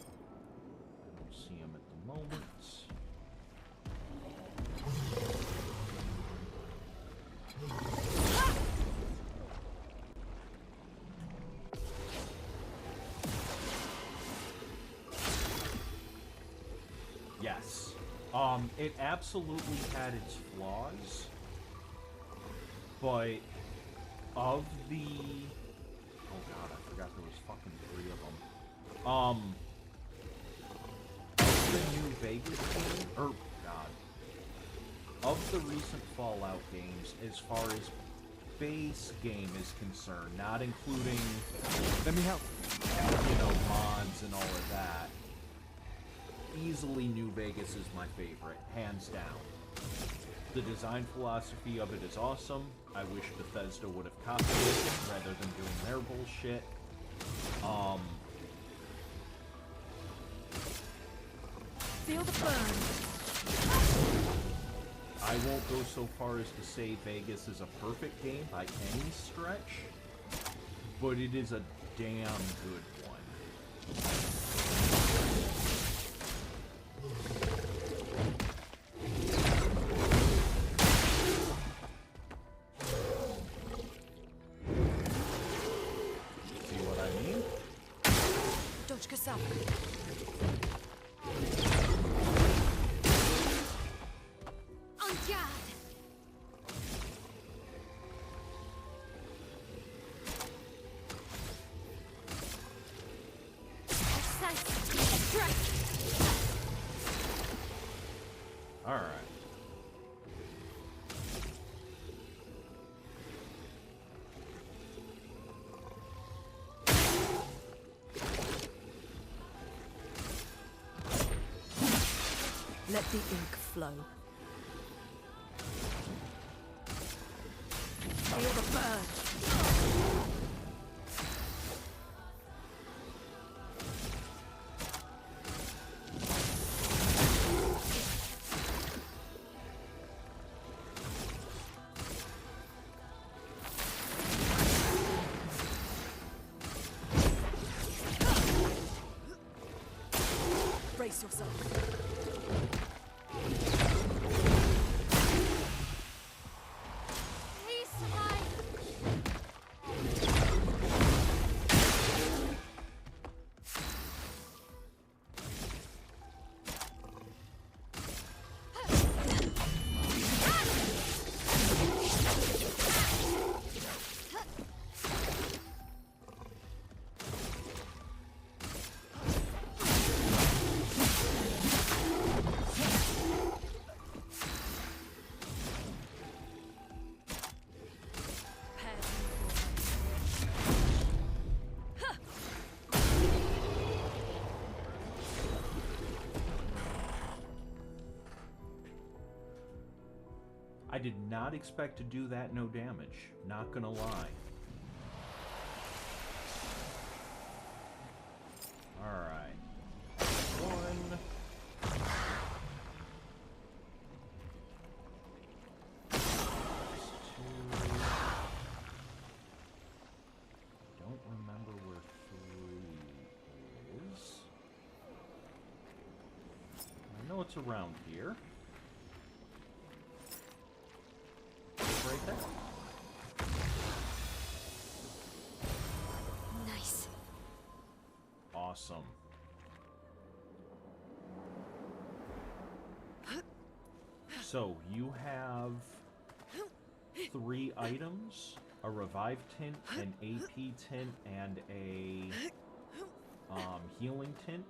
don't see him at the moment. Yes. It absolutely had its flaws, but of the... Oh god, I forgot there was fucking 3 of them. Of the New Vegas game, or god, of the recent Fallout games, as far as base game is concerned, not including, Let me help. you know, mods and all of that, easily New Vegas is my favorite, hands down. The design philosophy of it is awesome. I wish Bethesda would have copied it rather than doing their bullshit. Feel the burn. I won't go so far as to say Vegas is a perfect game by any stretch, but it is a damn good one. See what I mean? Dodge Kasap. On guard! All right. Let the ink flow. Feel the burn. Brace yourself. Please survive. I did not expect to do that no damage. Not gonna lie. Alright. One. Two. Don't remember where 3 is. I know it's around here. Right there. Nice. Awesome. So you have 3 items: a revive tint, an AP tint, and a healing tint.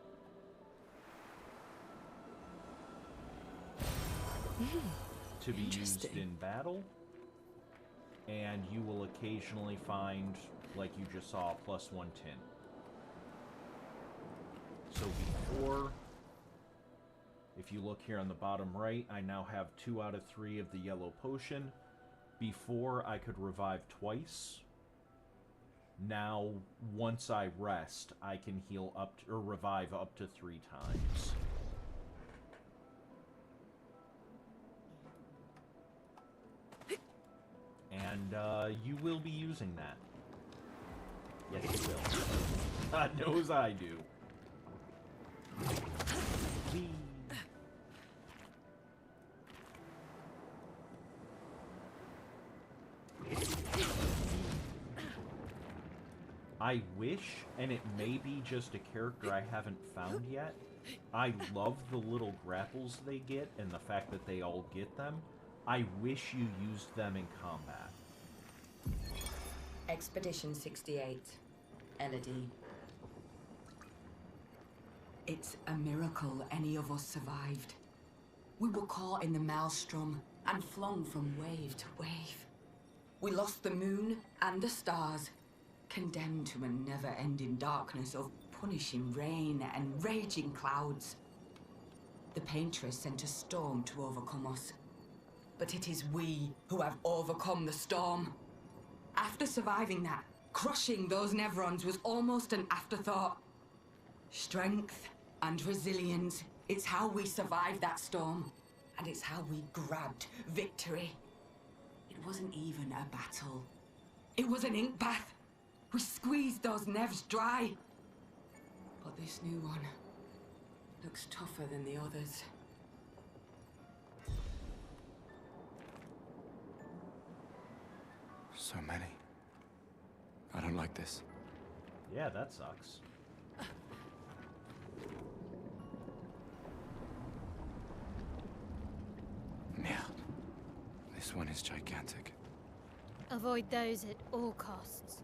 To be used in battle. And you will occasionally find, like you just saw, +1 tint. So before, if you look here on the bottom right, I now have 2 out of 3 of the yellow potion. Before, I could revive twice. Now, once I rest, I can heal up to, or revive up to 3 times. And you will be using that. Yes, you will. God knows I do. Whee. I wish, and it may be just a character I haven't found yet, I love the little grapples they get and the fact that they all get them. I wish you used them in combat. Expedition 68. Elodie. It's a miracle any of us survived. We were caught in the maelstrom and flung from wave to wave. We lost the moon and the stars, condemned to a never-ending darkness of punishing rain and raging clouds. The Paintress sent a storm to overcome us. But it is we who have overcome the storm. After surviving that, crushing those Nevrons was almost an afterthought. Strength and resilience, it's how we survived that storm. And it's how we grabbed victory. It wasn't even a battle. It was an ink bath. We squeezed those Nevs dry. But this new one looks tougher than the others. So many. I don't like this. Yeah, that sucks. Merde. This one is gigantic. Avoid those at all costs.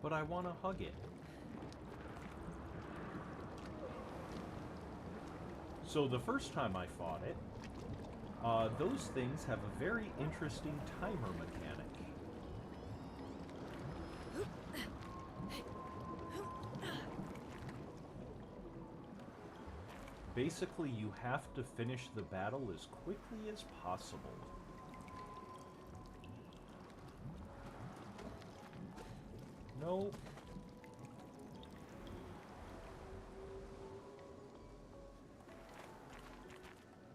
But I want to hug it. So the first time I fought it, those things have a very interesting timer mechanic. Basically, you have to finish the battle as quickly as possible. Nope.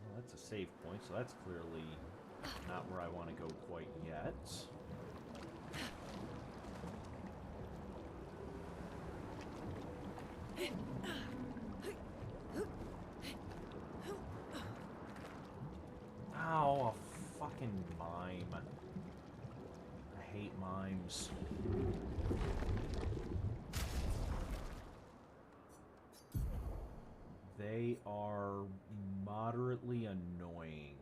Well, that's a save point, so that's clearly not where I want to go quite yet. Ow, a fucking mime. I hate mimes. They are moderately annoying.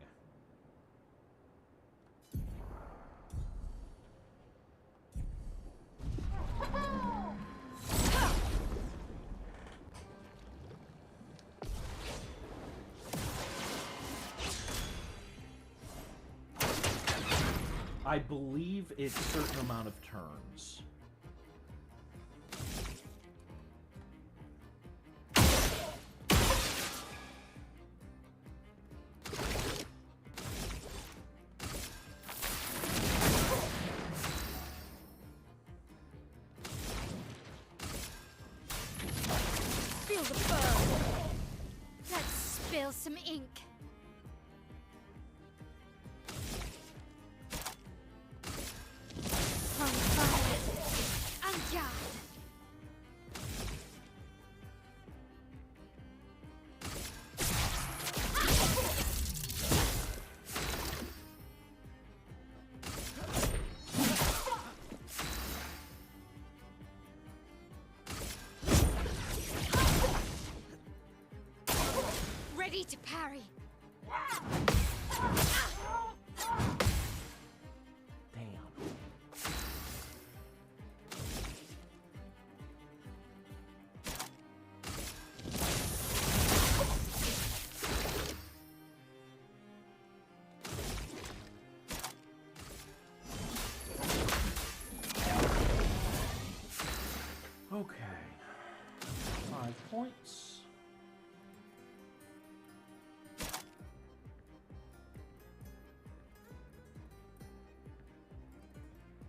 I believe it's a certain amount of turns. Feel the burn. Let's spill some ink. From fire and gas. Ready to parry. Damn. Okay. 5 points.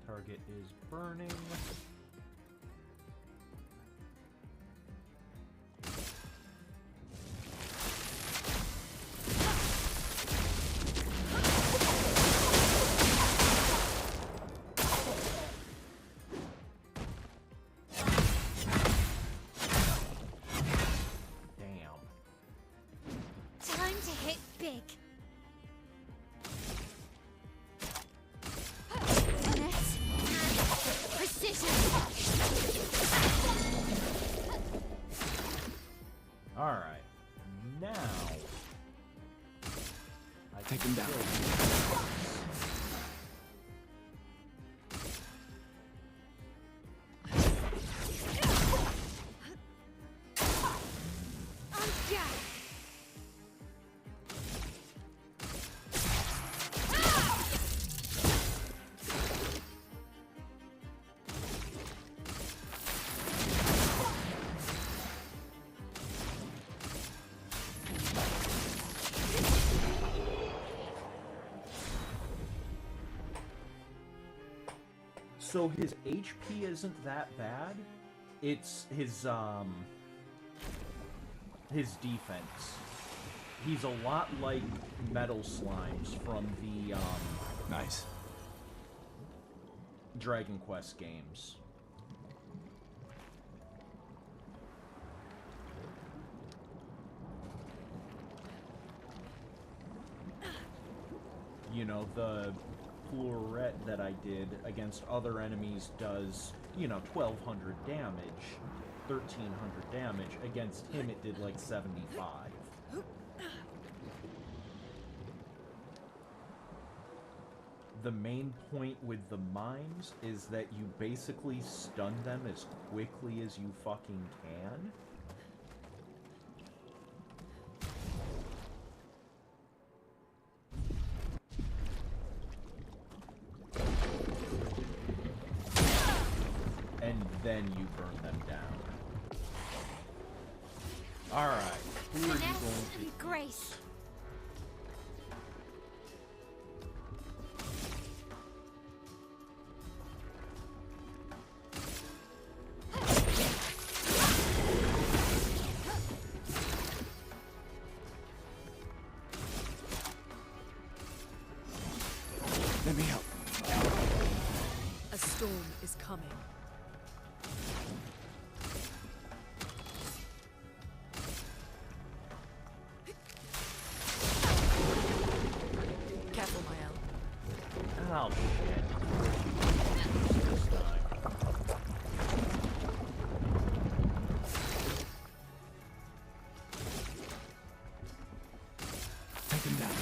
Target is burning. Damn. Time to hit big. Finesse and precision. Alright. Now. I Take him down. So his HP isn't that bad. It's his defense. He's a lot like Metal Slimes from the Nice. Dragon Quest games. You know, the Floret that I did against other enemies does, you know, 1200 damage, 1300 damage. Against him it did like 75. The main point with the mimes is that you basically stun them as quickly as you fucking can. And then you burn them down. Alright, who are you Finesse going and grace. Let me help. A storm is coming. Careful, Mael. Oh, shit. This time. Take him down.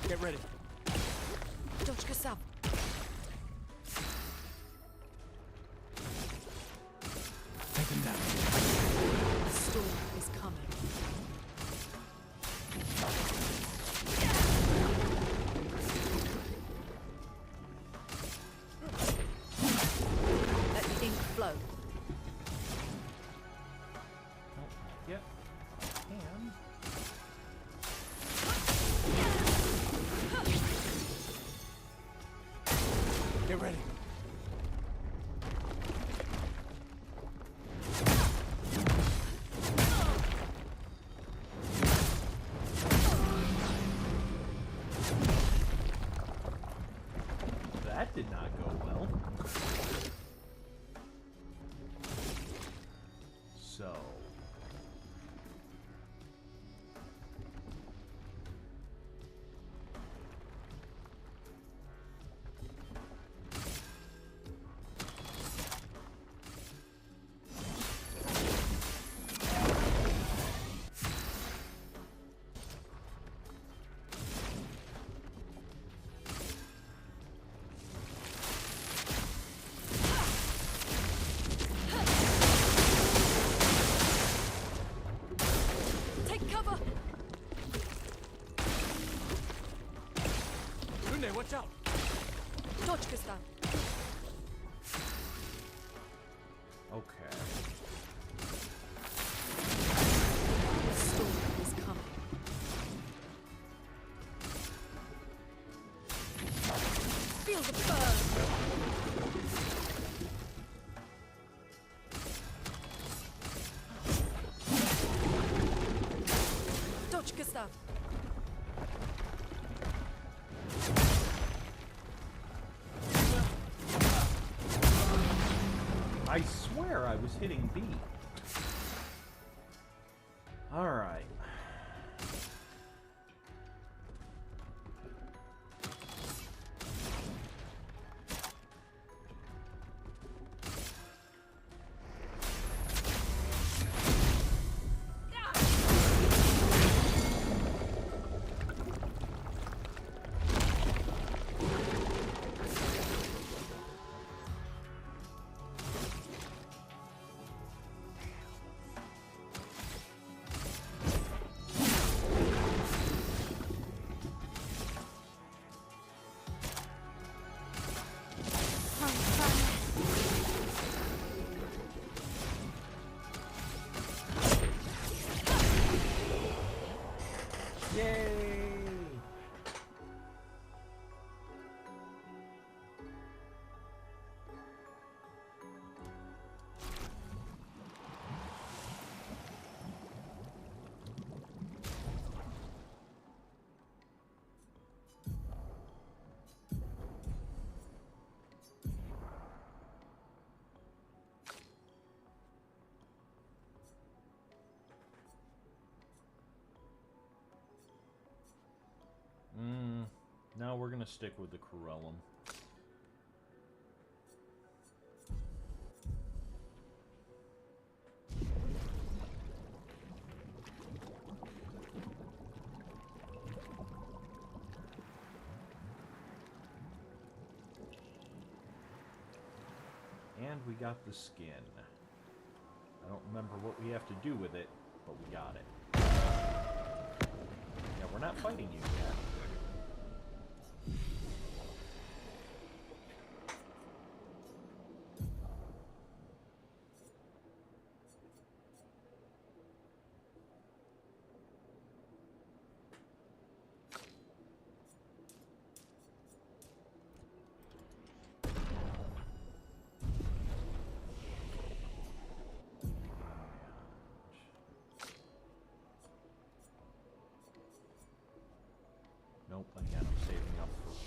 Get ready. Dodge Kasav. Take him down. A storm is coming. Let the ink flow. Yep. And Get ready. that did not go well. So. Take cover! Lune, watch out! Dodge Kasav. Okay. A storm is coming. Feel the burn! Dodge Kasav. I swear I was hitting B. Alright. Yay! Now we're gonna stick with the Corellum. And we got the skin. I don't remember what we have to do with it, but we got it. Yeah, we're not fighting you yet. Nope, again, I'm saving up for 4.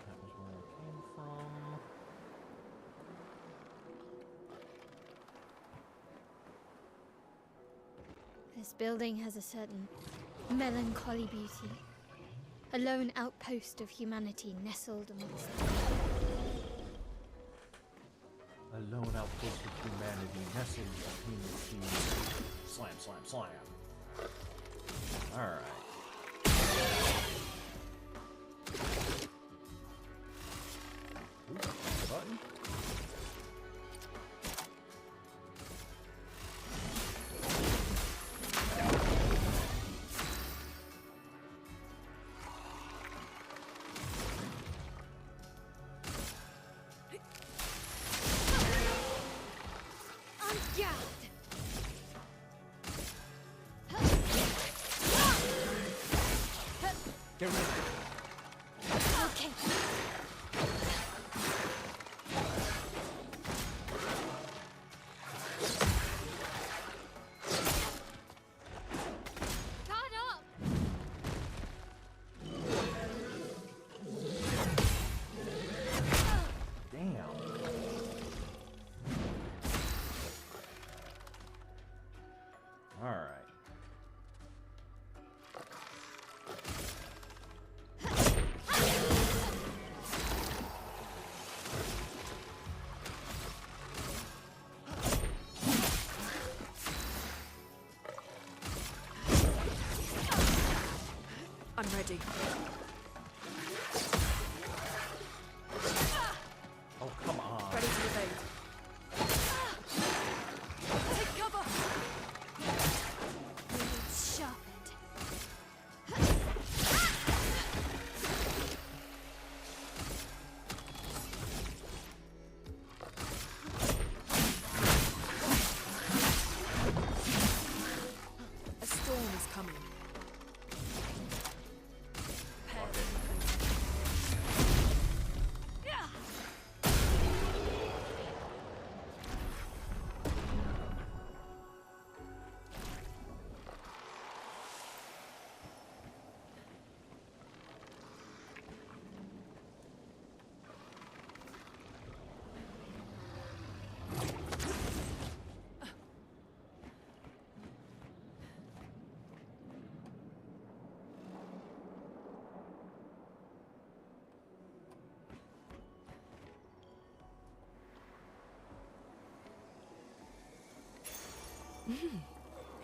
That was where I came from. This building has a certain melancholy beauty. A lone outpost of humanity nestled amongst them. A lone outpost of humanity nestled between the two. Slam, slam, slam. Alright. Ooh, button. Get ready. Okay. Guard up! Damn. Alright. I'm ready. Oh, come on. Ready to evade. Take cover! Blades sharpened. A storm is coming.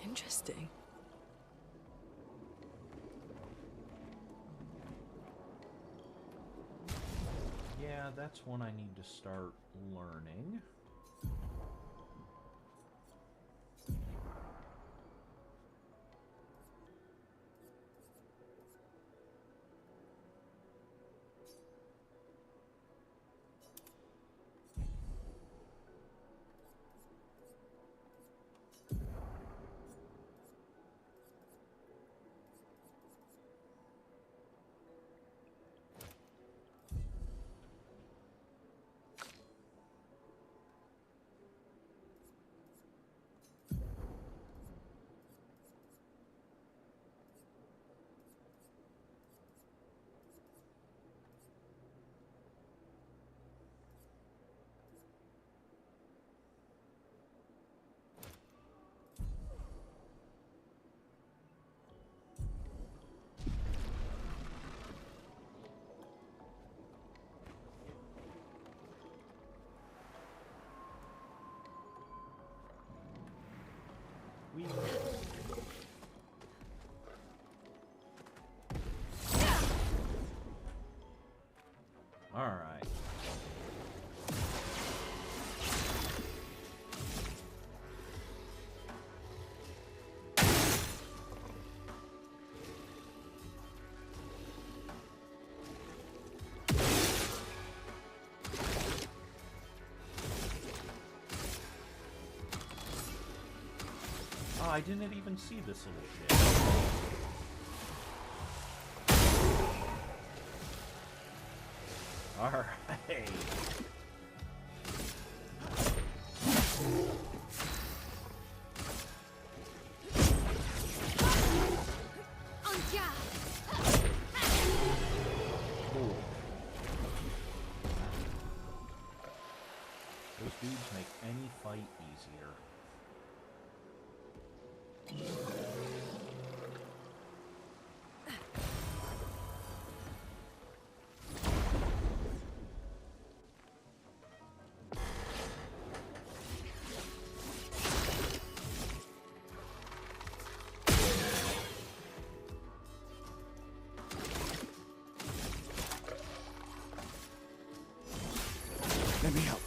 Interesting. Yeah, that's one I need to start learning. We... Alright. Oh, I didn't even see this little shit. Alright. Cool. Those dudes make any fight easier. Let me help.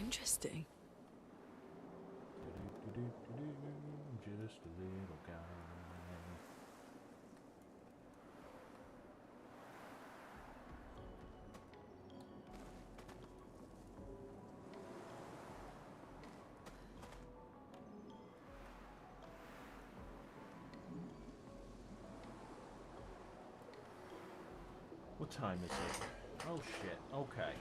Interesting. Just a little guy. What time is it? Oh shit, okay.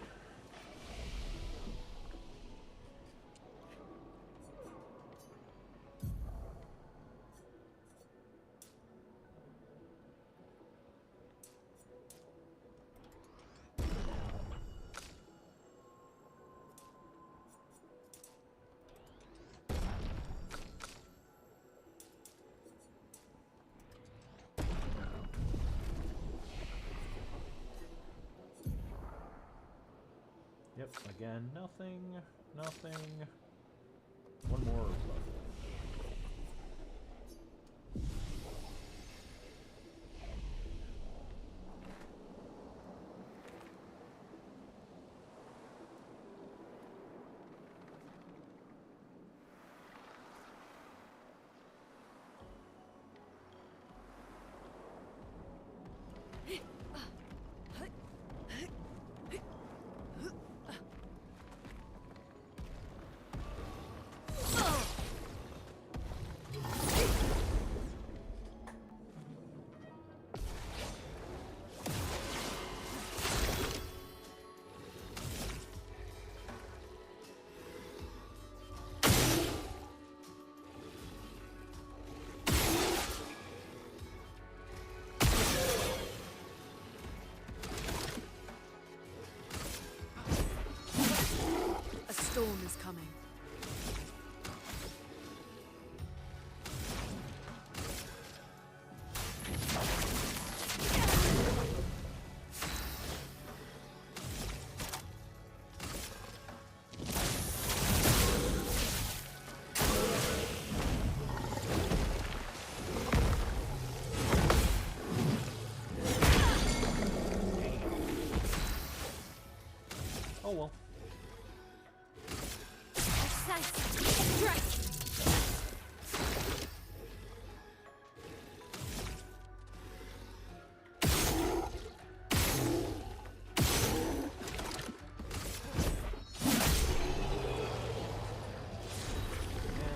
Yep, again, nothing. One more level. A storm is coming. Oh well. And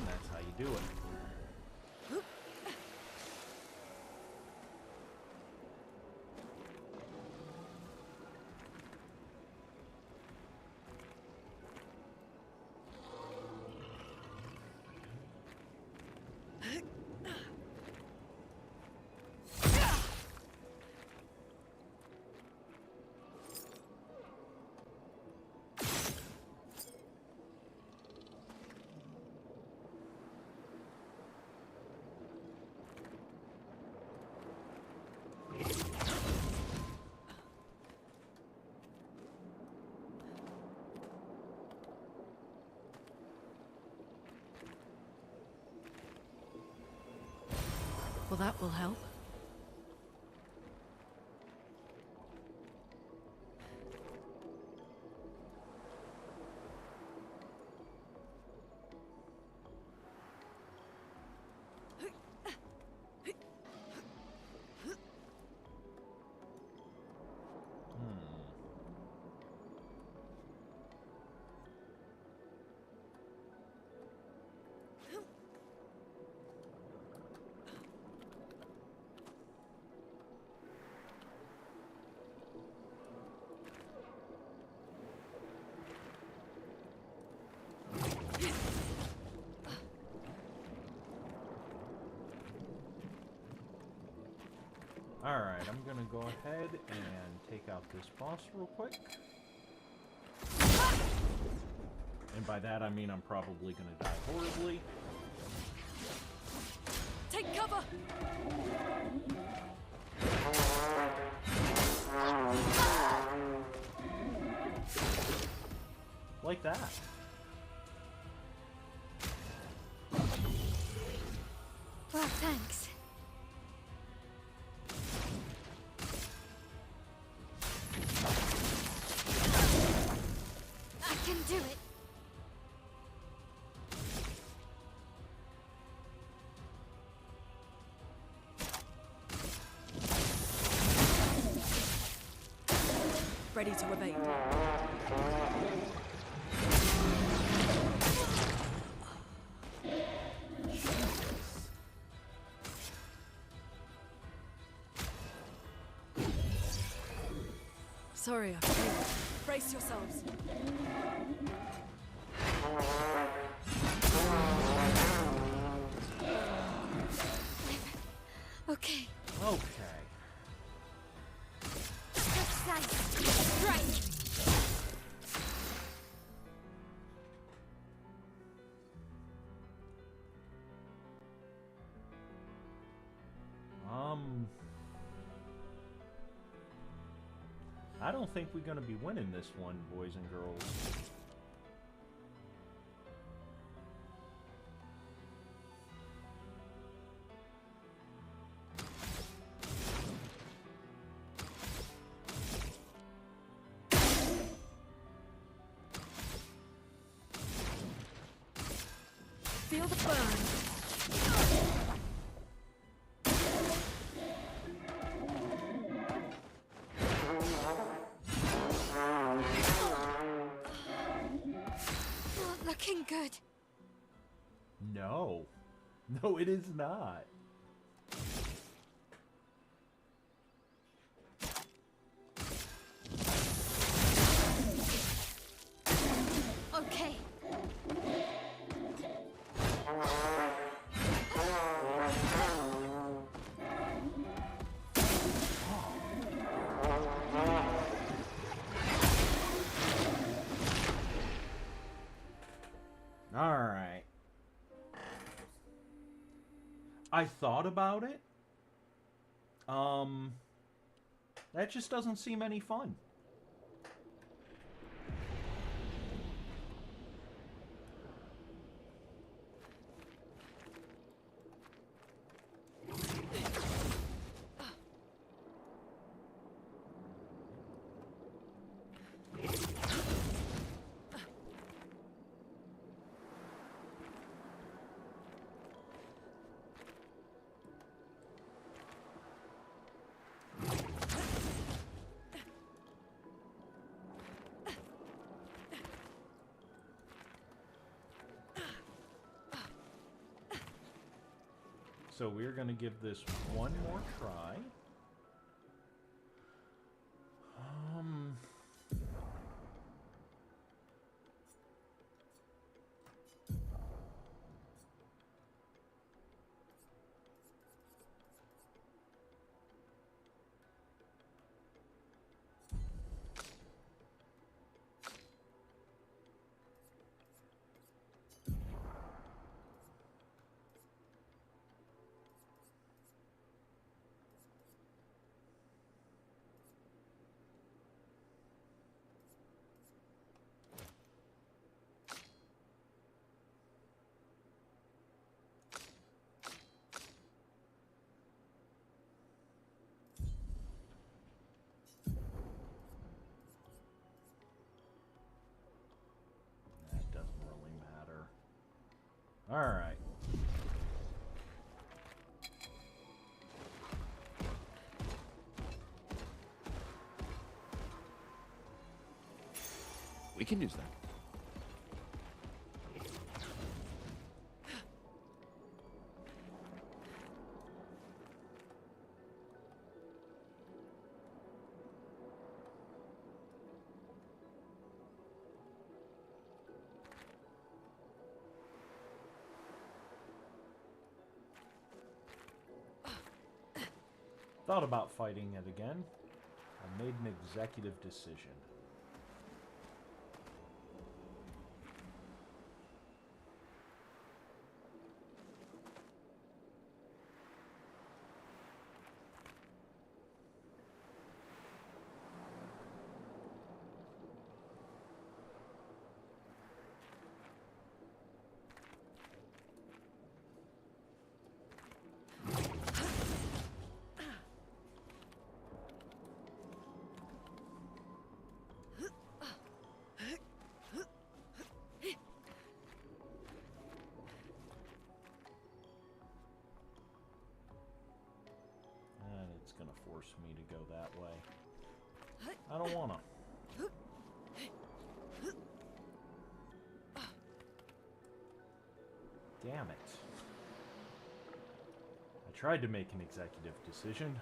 that's how you do it. Well, that will help. Alright, I'm gonna go ahead and take out this boss real quick. And by that I mean I'm probably gonna die horribly. Take cover! Like that. Well, thanks. I can do it. Ready to evade. Sorry, I failed. Brace yourselves. Okay. Okay. Precise. Strike. I don't think we're gonna be winning this one, boys and girls. Feel the burn. Not looking good. No. No, it is not. Okay. Alright. I thought about it. That just doesn't seem any fun. So we're going to give this one more try. Alright. We can use that. Thought about fighting it again. I made an executive decision. It's gonna force me to go that way. I don't wanna. Damn it. I tried to make an executive decision.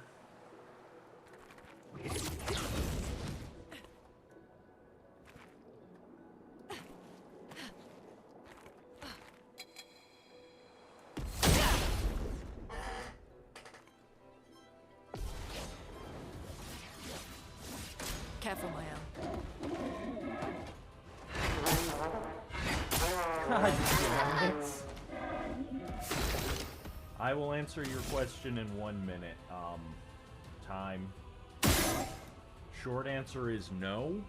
Careful, my own. God damn it. I will answer your question in 1 minute. Time. Short answer is no.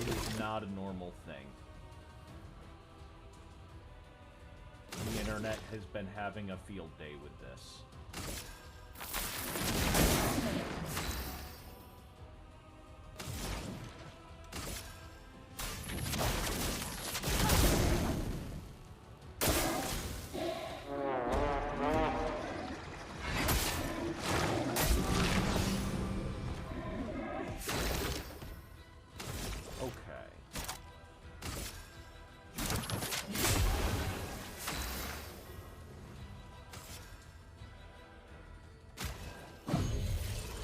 It is not a normal thing. The internet has been having a field day with this.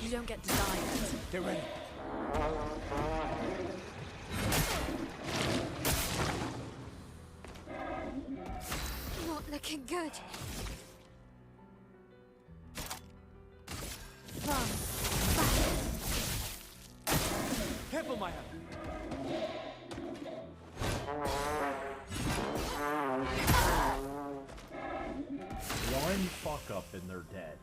You don't get to die yet. Get ready. Not looking good. Careful, Maya. One fuck up and they're dead.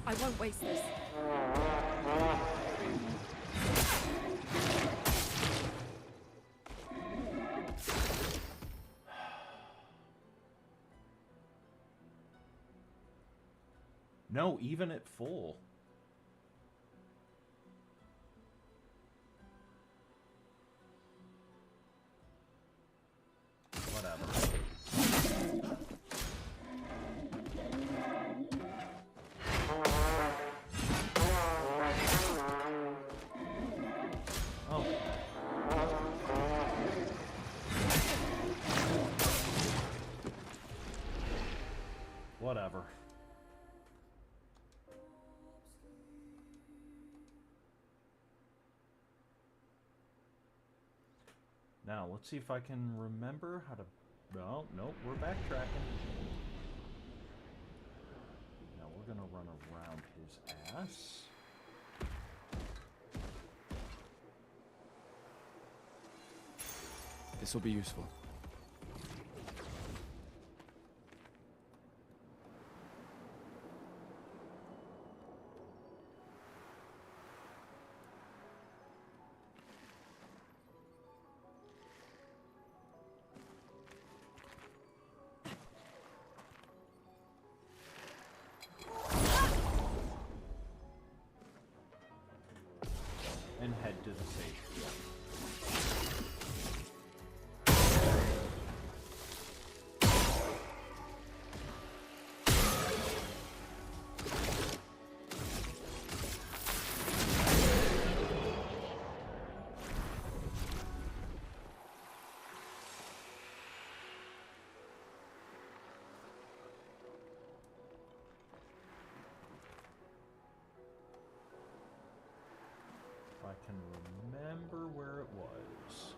I won't waste this. No, even at full. Whatever. Oh. Whatever. Now, let's see if I can remember how to... No, nope, we're backtracking. Now, we're gonna run around his ass. This will be useful. can remember where it was.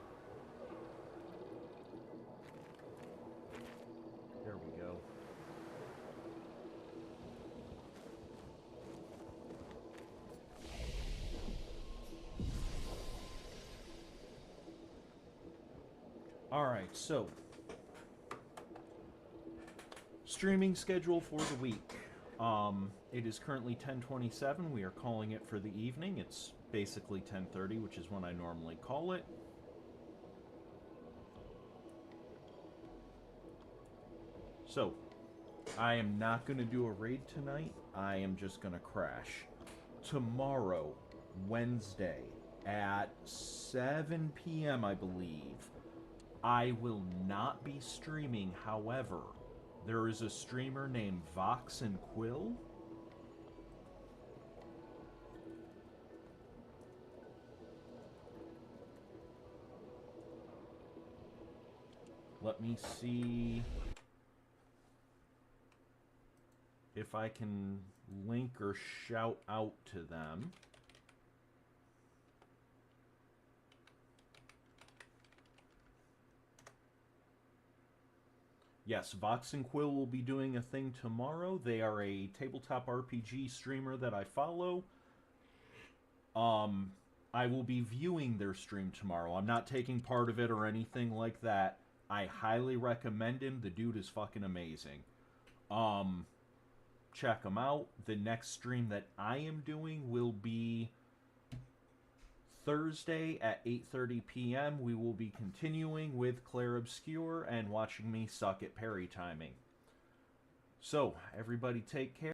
There we go. Alright, so streaming schedule for the week. It is currently 10:27. We are calling it for the evening. It's basically 10:30, which is when I normally call it. So, I am not going to do a raid tonight. I am just going to crash. Tomorrow, Wednesday, at 7 p.m., I believe, I will not be streaming. However, there is a streamer named Vox and Quill. Let me see if I can link or shout out to them. Yes, Vox and Quill will be doing a thing tomorrow. They are a tabletop RPG streamer that I follow. I will be viewing their stream tomorrow. I'm not taking part of it or anything like that. I highly recommend him. The dude is fucking amazing. Check him out. The next stream that I am doing will be Thursday at 8:30 p.m. We will be continuing with Claire Obscure and watching me suck at parry timing. So, everybody take care.